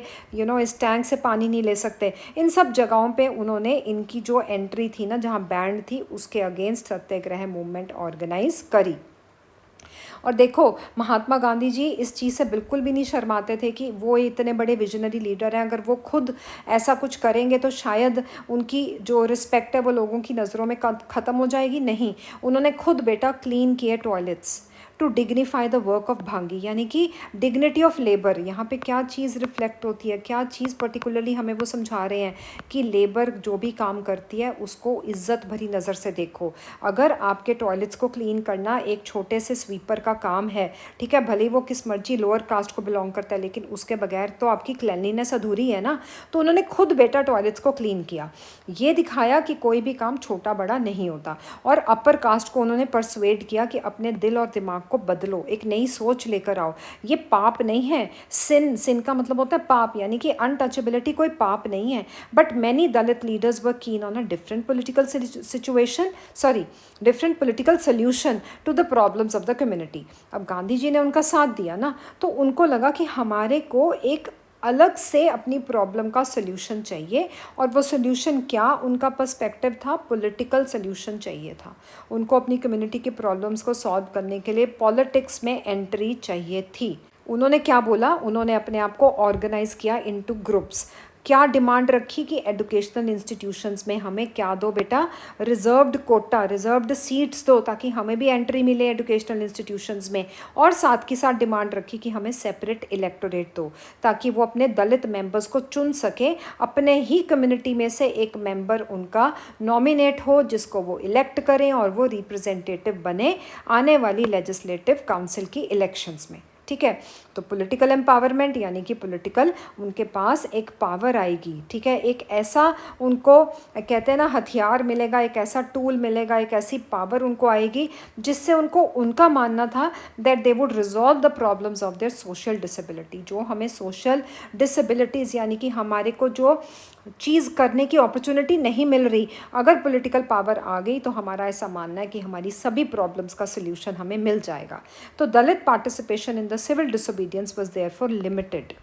इस टैंक से पानी नहीं ले सकते, इन सब जगहों पे उन्होंने इनकी जो एंट्री थी ना जहाँ बैंड थी उसके अगेंस्ट सत्याग्रह मूवमेंट ऑर्गेनाइज करी। और देखो महात्मा गांधी जी इस चीज़ से बिल्कुल भी नहीं शर्माते थे कि वो इतने बड़े विजनरी लीडर हैं, अगर वो खुद ऐसा कुछ करेंगे तो शायद उनकी जो रिस्पेक्ट है वो लोगों की नज़रों में ख़त्म हो जाएगी। नहीं, उन्होंने खुद बेटा क्लीन किए toilets to dignify the work of bhangi, यानी कि डिग्निटी ऑफ लेबर। यहाँ पे क्या चीज़ रिफ्लेक्ट होती है, क्या चीज़ पर्टिकुलरली हमें वो समझा रहे हैं कि लेबर जो भी काम करती है उसको इज्जत भरी नज़र से देखो। अगर आपके टॉयलेट्स को क्लीन करना एक छोटे से स्वीपर का काम है, ठीक है, भले वो किस मर्जी लोअर कास्ट को बिलोंग करता है, लेकिन उसके बगैर तो आपकी क्लैनलीनेस अधूरी है ना। तो उन्होंने खुद बेटा टॉयलेट्स को क्लीन किया, ये दिखाया कि कोई भी काम छोटा बड़ा नहीं होता। और अपर कास्ट को उन्होंने परसुएड किया कि अपने दिल और दिमाग को बदलो, एक नई सोच लेकर आओ, ये पाप नहीं है। सिन का मतलब होता है पाप, यानी कि अनटचेबिलिटी कोई पाप नहीं है। But many Dalit leaders were keen on a different political solution to the problems of the community. अब गांधी जी ने उनका साथ दिया ना, तो उनको लगा कि हमारे को एक अलग से अपनी प्रॉब्लम का सल्यूशन चाहिए। और वो सल्यूशन क्या, उनका पर्सपेक्टिव था पॉलिटिकल सल्यूशन चाहिए था। उनको अपनी कम्युनिटी के प्रॉब्लम्स को सॉल्व करने के लिए पॉलिटिक्स में एंट्री चाहिए थी। उन्होंने क्या बोला, उन्होंने अपने आप को ऑर्गेनाइज किया इनटू ग्रुप्स। क्या डिमांड रखी कि एजुकेशनल इंस्टीट्यूशंस में हमें क्या दो बेटा, रिजर्व्ड कोटा, रिजर्व्ड सीट्स दो, ताकि हमें भी एंट्री मिले एजुकेशनल इंस्टीट्यूशंस में। और साथ के साथ डिमांड रखी कि हमें सेपरेट इलेक्टोरेट दो, ताकि वो अपने दलित मेंबर्स को चुन सके, अपने ही कम्युनिटी में से एक मेंबर उनका नॉमिनेट हो जिसको वो इलेक्ट करें और वो रिप्रेजेंटेटिव बने आने वाली लेजिस्लेटिव काउंसिल की इलेक्शंस में, ठीक है। तो पॉलिटिकल एम्पावरमेंट यानी कि पॉलिटिकल उनके पास एक पावर आएगी, ठीक है, एक ऐसा उनको कहते हैं ना हथियार मिलेगा, एक ऐसा टूल मिलेगा, एक ऐसी पावर उनको आएगी जिससे उनको, उनका मानना था that they would resolve the problems of their social disability. जो हमें सोशल डिसेबिलिटीज़ यानी कि हमारे को जो चीज़ करने की अपॉर्चुनिटी नहीं मिल रही, अगर पॉलिटिकल पावर आ गई तो हमारा ऐसा मानना है कि हमारी सभी प्रॉब्लम्स का सल्यूशन हमें मिल जाएगा। तो Dalit participation in the civil disobedience was therefore limited.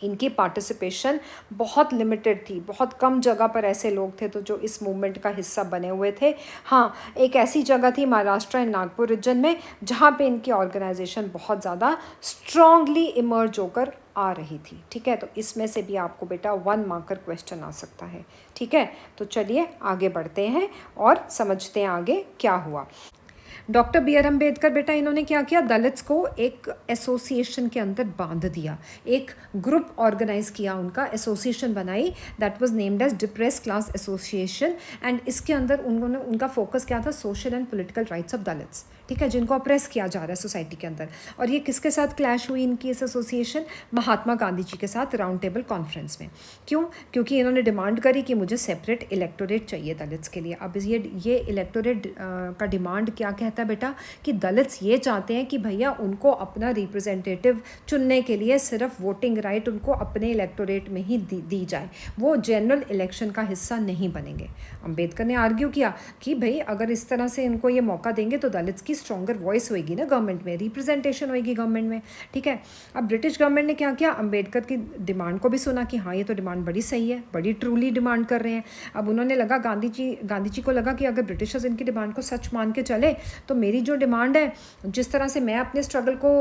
इनकी पार्टिसिपेशन बहुत लिमिटेड थी, बहुत कम जगह पर ऐसे लोग थे तो जो इस मूवमेंट का हिस्सा बने हुए थे। हाँ, एक ऐसी जगह थी महाराष्ट्र एंड नागपुर रीजन में जहाँ पे इनकी ऑर्गेनाइजेशन बहुत ज़्यादा स्ट्रांगली इमर्ज होकर आ रही थी, ठीक है। तो इसमें से भी आपको बेटा 1 मार्कर क्वेश्चन आ सकता है, ठीक है। तो चलिए आगे बढ़ते हैं और समझते हैं आगे क्या हुआ। डॉक्टर बी आर अम्बेडकर बेटा इन्होंने क्या किया, दलित्स को एक एसोसिएशन के अंदर बांध दिया, एक ग्रुप ऑर्गेनाइज किया, उनका एसोसिएशन बनाई, that was named as depress class association. And इसके अंदर उन्होंने, उनका फोकस क्या था, social and political rights of Dalits, ठीक है, जिनको अप्रेस किया जा रहा है सोसाइटी के अंदर। और ये किसके साथ क्लैश हुई इनकी इस एसोसिएशन, महात्मा गांधी जी के साथ राउंड टेबल कॉन्फ्रेंस में। क्यों? क्योंकि इन्होंने डिमांड करी कि मुझे सेपरेट इलेक्टोरेट चाहिए दलित्स के लिए। अब ये इलेक्टोरेट का डिमांड क्या कहता है बेटा, कि दलित्स ये चाहते हैं कि भैया उनको अपना रिप्रेजेंटेटिव चुनने के लिए सिर्फ वोटिंग राइट उनको अपने इलेक्टोरेट में ही दी जाए, वो जनरल इलेक्शन का हिस्सा नहीं बनेंगे। अम्बेडकर ने आर्ग्यू किया कि भाई अगर इस तरह से इनको ये मौका देंगे तो दलित्स की स्ट्रॉन्गर वॉइस होएगी ना गवर्नमेंट में, रिप्रेजेंटेशन होएगी गवर्नमेंट में, ठीक है। अब ब्रिटिश गवर्नमेंट ने क्या किया, अम्बेडकर की डिमांड को भी सुना कि हाँ ये तो डिमांड बड़ी सही है, बड़ी ट्रूली डिमांड कर रहे हैं। अब उन्होंने लगा, गांधी जी को लगा कि अगर ब्रिटिशर्स इनकी डिमांड को सच मान के चले तो मेरी जो डिमांड है, जिस तरह से मैं अपने स्ट्रगल को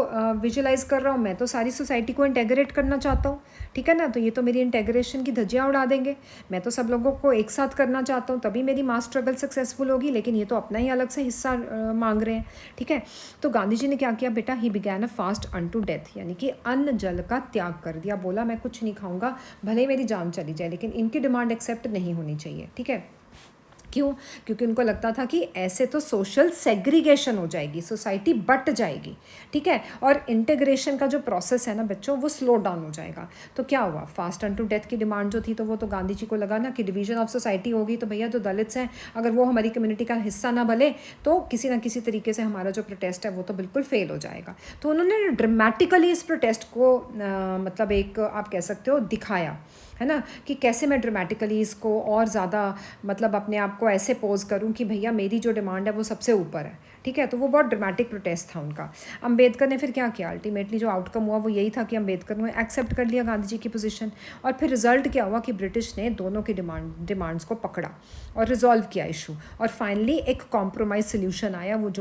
विजुलाइज कर रहा हूँ, मैं तो सारी सोसाइटी को इंटेग्रेट करना चाहता हूँ, ठीक है ना, तो ये तो मेरी इंटेग्रेशन की धज्जियाँ उड़ा देंगे, मैं तो सब लोगों को एक साथ करना चाहता हूँ, तभी मेरी मास स्ट्रगल सक्सेसफुल होगी, लेकिन ये तो अपना ही अलग से हिस्सा मांग रहे हैं, ठीक है। तो गांधी जी ने क्या किया बेटा, he began a fast unto death, यानी कि अन्न जल का त्याग कर दिया, बोला मैं कुछ नहीं खाऊंगा, भले मेरी जान चली जाए, लेकिन इनकी डिमांड एक्सेप्ट नहीं होनी चाहिए, ठीक है। क्यों? क्योंकि उनको लगता था कि ऐसे तो सोशल सेग्रीगेशन हो जाएगी, सोसाइटी बट जाएगी, ठीक है, और इंटीग्रेशन का जो प्रोसेस है ना बच्चों, वो स्लो डाउन हो जाएगा। तो क्या हुआ, फास्ट अनटू डेथ की डिमांड जो थी, तो वो तो गांधी जी को लगा ना कि डिवीजन ऑफ सोसाइटी होगी, तो भैया जो दलित्स हैं अगर वो हमारी कम्युनिटी का हिस्सा ना बने तो किसी ना किसी तरीके से हमारा जो प्रोटेस्ट है वो तो बिल्कुल फेल हो जाएगा। तो उन्होंने ड्रामेटिकली इस प्रोटेस्ट को मतलब एक आप कह सकते हो दिखाया, है ना, कि कैसे मैं ड्रामेटिकली इसको और ज़्यादा मतलब अपने आप को ऐसे पोज करूं कि भैया मेरी जो डिमांड है वो सबसे ऊपर है, ठीक है। तो वो बहुत ड्रामेटिक प्रोटेस्ट था उनका। अम्बेडकर ने फिर क्या किया, अल्टीमेटली जो आउटकम हुआ वो यही था कि अम्बेडकर ने एक्सेप्ट कर लिया गांधी जी की पोजीशन, और फिर रिजल्ट क्या हुआ कि ब्रिटिश ने दोनों की डिमांड्स को पकड़ा और रिजॉल्व किया इशू, और फाइनली एक कॉम्प्रोमाइज सोल्यूशन आया, वो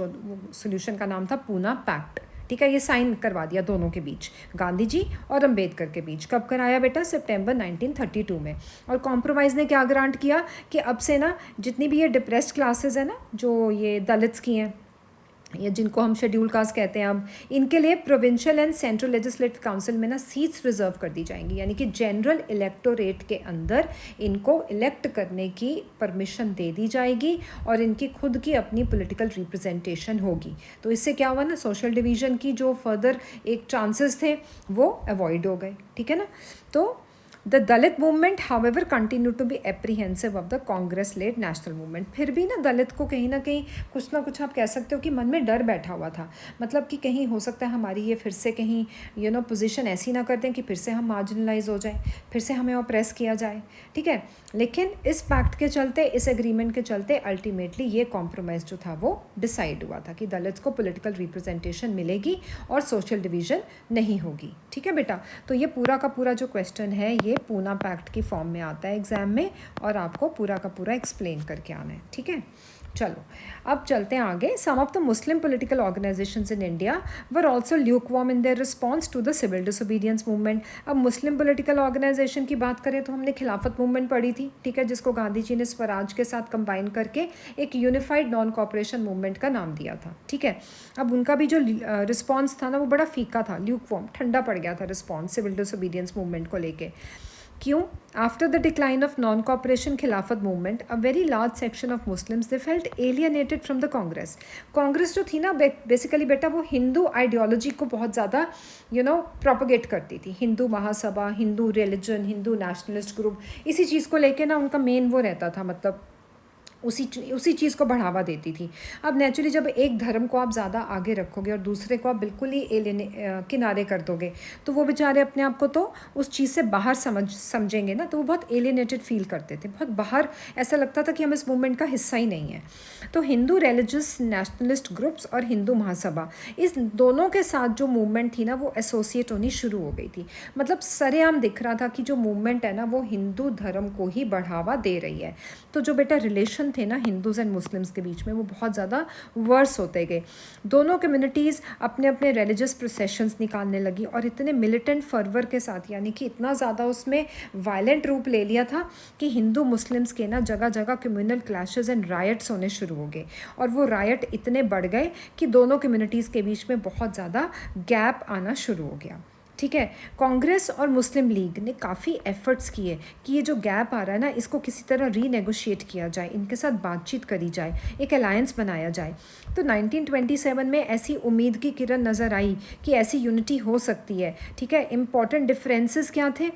सोल्यूशन का नाम था पूना पैक्ट, ठीक है। ये साइन करवा दिया दोनों के बीच, गांधी जी और अम्बेडकर के बीच। कब कराया बेटा, सितंबर 1932 में। और कॉम्प्रोमाइज़ ने क्या ग्रांट किया कि अब से ना जितनी भी ये डिप्रेस्ड क्लासेस है ना, जो ये दलित्स की हैं या जिनको हम शेड्यूल कास्ट कहते हैं, अब इनके लिए provincial and central legislative council में ना सीट्स रिजर्व कर दी जाएंगी, यानी कि जनरल इलेक्टोरेट के अंदर इनको इलेक्ट करने की परमिशन दे दी जाएगी और इनकी खुद की अपनी पॉलिटिकल रिप्रेजेंटेशन होगी। तो इससे क्या हुआ ना, सोशल डिवीज़न की जो फर्दर एक चांसेस थे वो अवॉइड हो गए, ठीक है ना। तो the Dalit movement however continue to be apprehensive of the Congress led national movement. फिर भी ना दलित को कहीं ना कहीं कुछ ना कुछ आप कह सकते हो कि मन में डर बैठा हुआ था, मतलब कि कहीं हो सकता है हमारी ये फिर से कहीं पोजीशन ऐसी ना कर दें कि फिर से हम मार्जिनलाइज हो जाए, फिर से हमें ऑप्रेस किया जाए, ठीक है। लेकिन इस पैक्ट के चलते, इस एग्रीमेंट के चलते अल्टीमेटली ये कॉम्प्रोमाइज़ जो था वो डिसाइड हुआ था कि दलित्स को पॉलिटिकल रिप्रेजेंटेशन मिलेगी और सोशल डिवीज़न नहीं होगी, ठीक है बेटा। तो ये पूरा का पूरा जो क्वेश्चन है ये पूना पैक्ट की फॉर्म में आता है एग्जाम में, और आपको पूरा का पूरा एक्सप्लेन करके आना है, ठीक है। चलो अब चलते हैं आगे। Some of the Muslim political organisations in India were also lukewarm in their response to the civil disobedience movement. अब मुस्लिम पॉलिटिकल ऑर्गेनाइजेशन की बात करें तो हमने खिलाफत मूवमेंट पढ़ी थी, ठीक है, जिसको गांधी जी ने स्वराज के साथ कंबाइन करके एक यूनिफाइड नॉन कॉपरेशन मूवमेंट का नाम दिया था, ठीक है। अब उनका भी जो रिस्पॉन्स था ना वो बड़ा फीका था, ल्यूकवार्म, ठंडा पड़ गया था रिस्पॉन्स सिविल डिसोबीडियंस मूवमेंट को लेके। क्यों? After the decline of non cooperation Khilafat movement, a very large section of Muslims they felt alienated from the Congress. Congress जो थी ना बेसिकली बेटा वो हिंदू आइडियोलॉजी को बहुत ज़्यादा प्रोपोगेट करती थी, Hindu Mahasabha, Hindu religion, Hindu nationalist group, इसी चीज़ को लेके ना उनका मेन वो रहता था, मतलब उसी चीज़ को बढ़ावा देती थी। अब नेचुरली जब एक धर्म को आप ज़्यादा आगे रखोगे और दूसरे को आप बिल्कुल ही किनारे कर दोगे तो वो बेचारे अपने आप को तो उस चीज़ से बाहर समझेंगे ना, तो वो बहुत एलियनेटेड फील करते थे, बहुत बाहर, ऐसा लगता था कि हम इस मूवमेंट का हिस्सा ही नहीं है। तो हिंदू रिलीजियस नेशनलिस्ट ग्रुप्स और हिंदू महासभा, इस दोनों के साथ जो मूवमेंट थी ना वो एसोसिएट होनी शुरू हो गई थी। मतलब सरेआम दिख रहा था कि जो मूवमेंट है ना वो हिंदू धर्म को ही बढ़ावा दे रही है। तो जो बेटा रिलेशन रिलेशन थे ना हिंदूज़ एंड मुस्लिम्स के बीच में वो बहुत ज़्यादा वर्स होते गए। दोनों कम्युनिटीज़ अपने अपने रिलीजियस प्रोसेशंस निकालने लगी और इतने मिलिटेंट फर्वर के साथ, यानी कि इतना ज़्यादा उसमें वायलेंट रूप ले लिया था कि हिंदू मुस्लिम्स के ना जगह जगह कम्युनल क्लैशेस एंड रायट्स होने शुरू हो गए। और वो रायट इतने बढ़ गए कि दोनों कम्युनिटीज़ के बीच में बहुत ज़्यादा गैप आना शुरू हो गया। ठीक है, कांग्रेस और मुस्लिम लीग ने काफ़ी एफर्ट्स किए कि ये जो गैप आ रहा है ना इसको किसी तरह रीनेगोशिएट किया जाए, इनके साथ बातचीत करी जाए, एक अलायंस बनाया जाए। तो 1927 में ऐसी उम्मीद की किरण नज़र आई कि ऐसी यूनिटी हो सकती है। ठीक है, इम्पॉर्टेंट डिफरेंसेस क्या थे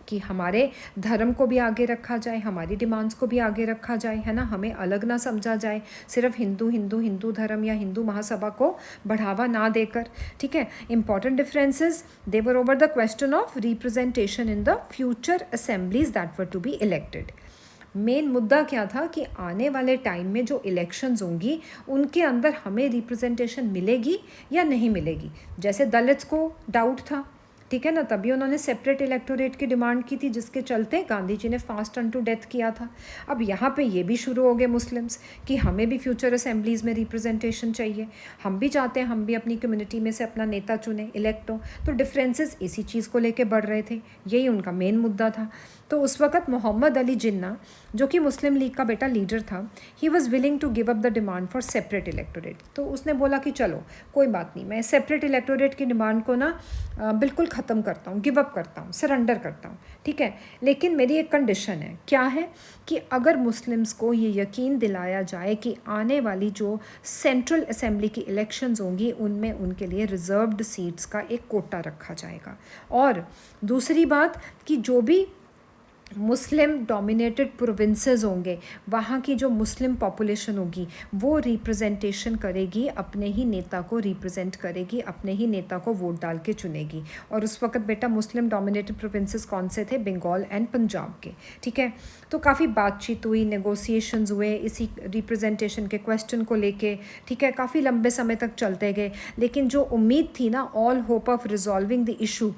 कि हमारे धर्म को भी आगे रखा जाए, हमारी डिमांड्स को भी आगे रखा जाए, है ना, हमें अलग ना समझा जाए, सिर्फ हिंदू धर्म या हिंदू महासभा को बढ़ावा ना देकर। ठीक है, important differences, they were over the question of representation in the future assemblies that were to be elected. Main मुद्दा क्या था कि आने वाले टाइम में जो इलेक्शंस होंगी उनके अंदर हमें रिप्रेजेंटेशन मिलेगी या नहीं मिलेगी। जैसे दलित्स को डाउट था, ठीक है ना, तभी उन्होंने सेपरेट इलेक्टोरेट की डिमांड की थी, जिसके चलते गांधी जी ने फास्ट अनटू डेथ किया था। अब यहाँ पे ये भी शुरू हो गए मुस्लिम्स कि हमें भी फ्यूचर असेंबलीज़ में रिप्रेजेंटेशन चाहिए, हम भी चाहते हैं हम भी अपनी कम्युनिटी में से अपना नेता चुने, इलेक्ट हो। तो डिफरेंसेस इसी चीज़ को लेके बढ़ रहे थे, यही उनका मेन मुद्दा था। तो उस वक़्त मोहम्मद अली जिन्ना, जो कि मुस्लिम लीग का बेटा लीडर था, he was willing to give up the demand for separate electorate. तो उसने बोला कि चलो कोई बात नहीं, मैं सेपरेट इलेक्टोरेट की डिमांड को ना बिल्कुल ख़त्म करता हूँ, गिव अप करता हूँ, सरेंडर करता हूँ। ठीक है, लेकिन मेरी एक कंडीशन है। क्या है कि अगर मुस्लिम्स को ये यकीन दिलाया जाए कि आने वाली जो सेंट्रल असेंबली की इलेक्शंस होंगी उनमें उनके लिए रिजर्व्ड सीट्स का एक कोटा रखा जाएगा। और दूसरी बात कि जो भी मुस्लिम डोमिनेटेड प्रोविंसेस होंगे वहाँ की जो मुस्लिम पॉपुलेशन होगी वो रिप्रेजेंटेशन करेगी, अपने ही नेता को रिप्रेजेंट करेगी, अपने ही नेता को वोट डाल के चुनेगी। और उस वक्त बेटा मुस्लिम डोमिनेटेड प्रोविंसेस कौन से थे? बंगाल एंड पंजाब के। ठीक है, तो काफ़ी बातचीत हुई, नेगोशिएशंस हुए इसी रिप्रेजेंटेशन के क्वेश्चन को लेके। ठीक है, काफ़ी लंबे समय तक चलते गए, लेकिन जो उम्मीद थी ना, all hope of resolving the issue,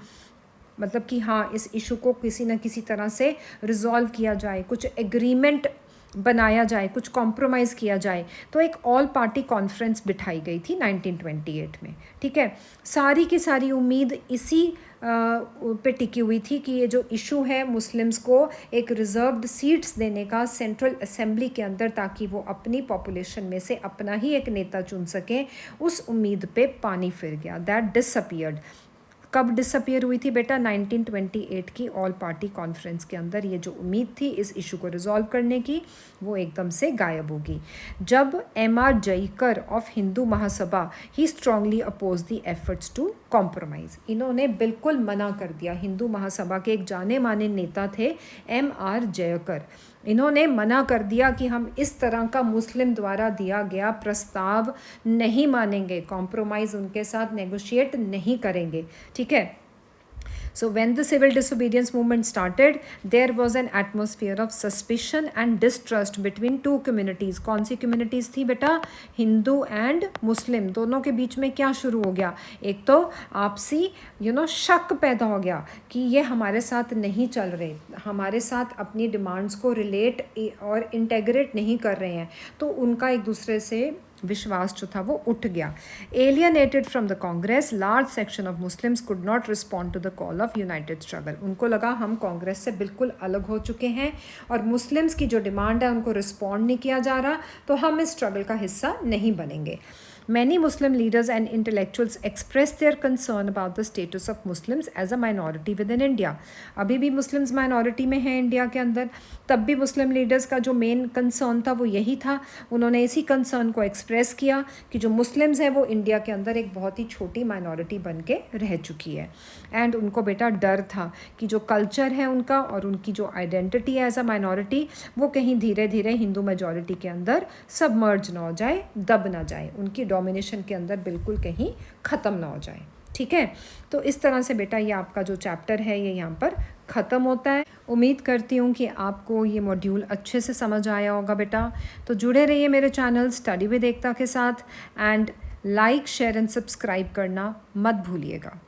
मतलब कि हाँ इस इशू को किसी न किसी तरह से रिजॉल्व किया जाए, कुछ एग्रीमेंट बनाया जाए, कुछ कॉम्प्रोमाइज़ किया जाए, तो एक ऑल पार्टी कॉन्फ्रेंस बिठाई गई थी 1928 में। ठीक है, सारी की सारी उम्मीद इसी पे टिकी हुई थी कि ये जो इशू है मुस्लिम्स को एक रिजर्व्ड सीट्स देने का सेंट्रल असेंबली के अंदर, ताकि वो अपनी पॉपुलेशन में से अपना ही एक नेता चुन सकें, उस उम्मीद पे पानी फिर गया। That disappeared. कब डिसअपियर हुई थी बेटा? 1928 की ऑल पार्टी कॉन्फ्रेंस के अंदर ये जो उम्मीद थी इस इशू को रिजॉल्व करने की, वो एकदम से गायब होगी। जब M.R. Jayakar of Hindu Mahasabha he strongly oppose the efforts to compromise, इन्होंने बिल्कुल मना कर दिया। हिंदू महासभा के एक जाने माने नेता थे M.R. जयकर, इन्होंने मना कर दिया कि हम इस तरह का मुस्लिम द्वारा दिया गया प्रस्ताव नहीं मानेंगे, कॉम्प्रोमाइज़ उनके साथ नेगोशिएट नहीं करेंगे। ठीक है, So when the civil disobedience movement started, there was an atmosphere of suspicion and distrust between two communities. कौन सी communities थी बेटा? हिंदू एंड मुस्लिम, दोनों के बीच में क्या शुरू हो गया? एक तो आपसी शक पैदा हो गया कि ये हमारे साथ नहीं चल रहे, हमारे साथ अपनी डिमांड्स को रिलेट और इंटेग्रेट नहीं कर रहे हैं, तो उनका एक दूसरे से विश्वास जो था वो उठ गया। Alienated from the Congress, large section of Muslims could not respond to the call of united struggle. उनको लगा हम कांग्रेस से बिल्कुल अलग हो चुके हैं और मुस्लिम्स की जो डिमांड है उनको रिस्पॉन्ड नहीं किया जा रहा, तो हम इस स्ट्रगल का हिस्सा नहीं बनेंगे। Many Muslim leaders and intellectuals expressed their concern about the status of Muslims as a minority within India. अभी भी मुस्लिम्स माइनॉरिटी में हैं इंडिया के अंदर, तब भी मुस्लिम लीडर्स का जो मेन कंसर्न था वो यही था। उन्होंने इसी कंसर्न को एक्सप्रेस किया कि जो मुस्लिम्स हैं वो इंडिया के अंदर एक बहुत ही छोटी माइनॉरिटी बन के रह चुकी है। एंड उनको बेटा डर था कि जो कल्चर है उनका और उनकी जो आइडेंटिटी है एज अ माइनॉरिटी, वो कहीं धीरे धीरे हिंदू मेजॉरिटी के अंदर सबमर्ज ना हो जाए, दब ना जाए, उनकी डोमिनेशन के अंदर बिल्कुल कहीं ख़त्म ना हो जाए। ठीक है, तो इस तरह से बेटा ये आपका जो चैप्टर है ये यहाँ पर ख़त्म होता है। उम्मीद करती हूँ कि आपको ये मॉड्यूल अच्छे से समझ आया होगा बेटा। तो जुड़े रहिए मेरे चैनल स्टडी विद एकता के साथ, and like share and subscribe करना मत भूलिएगा।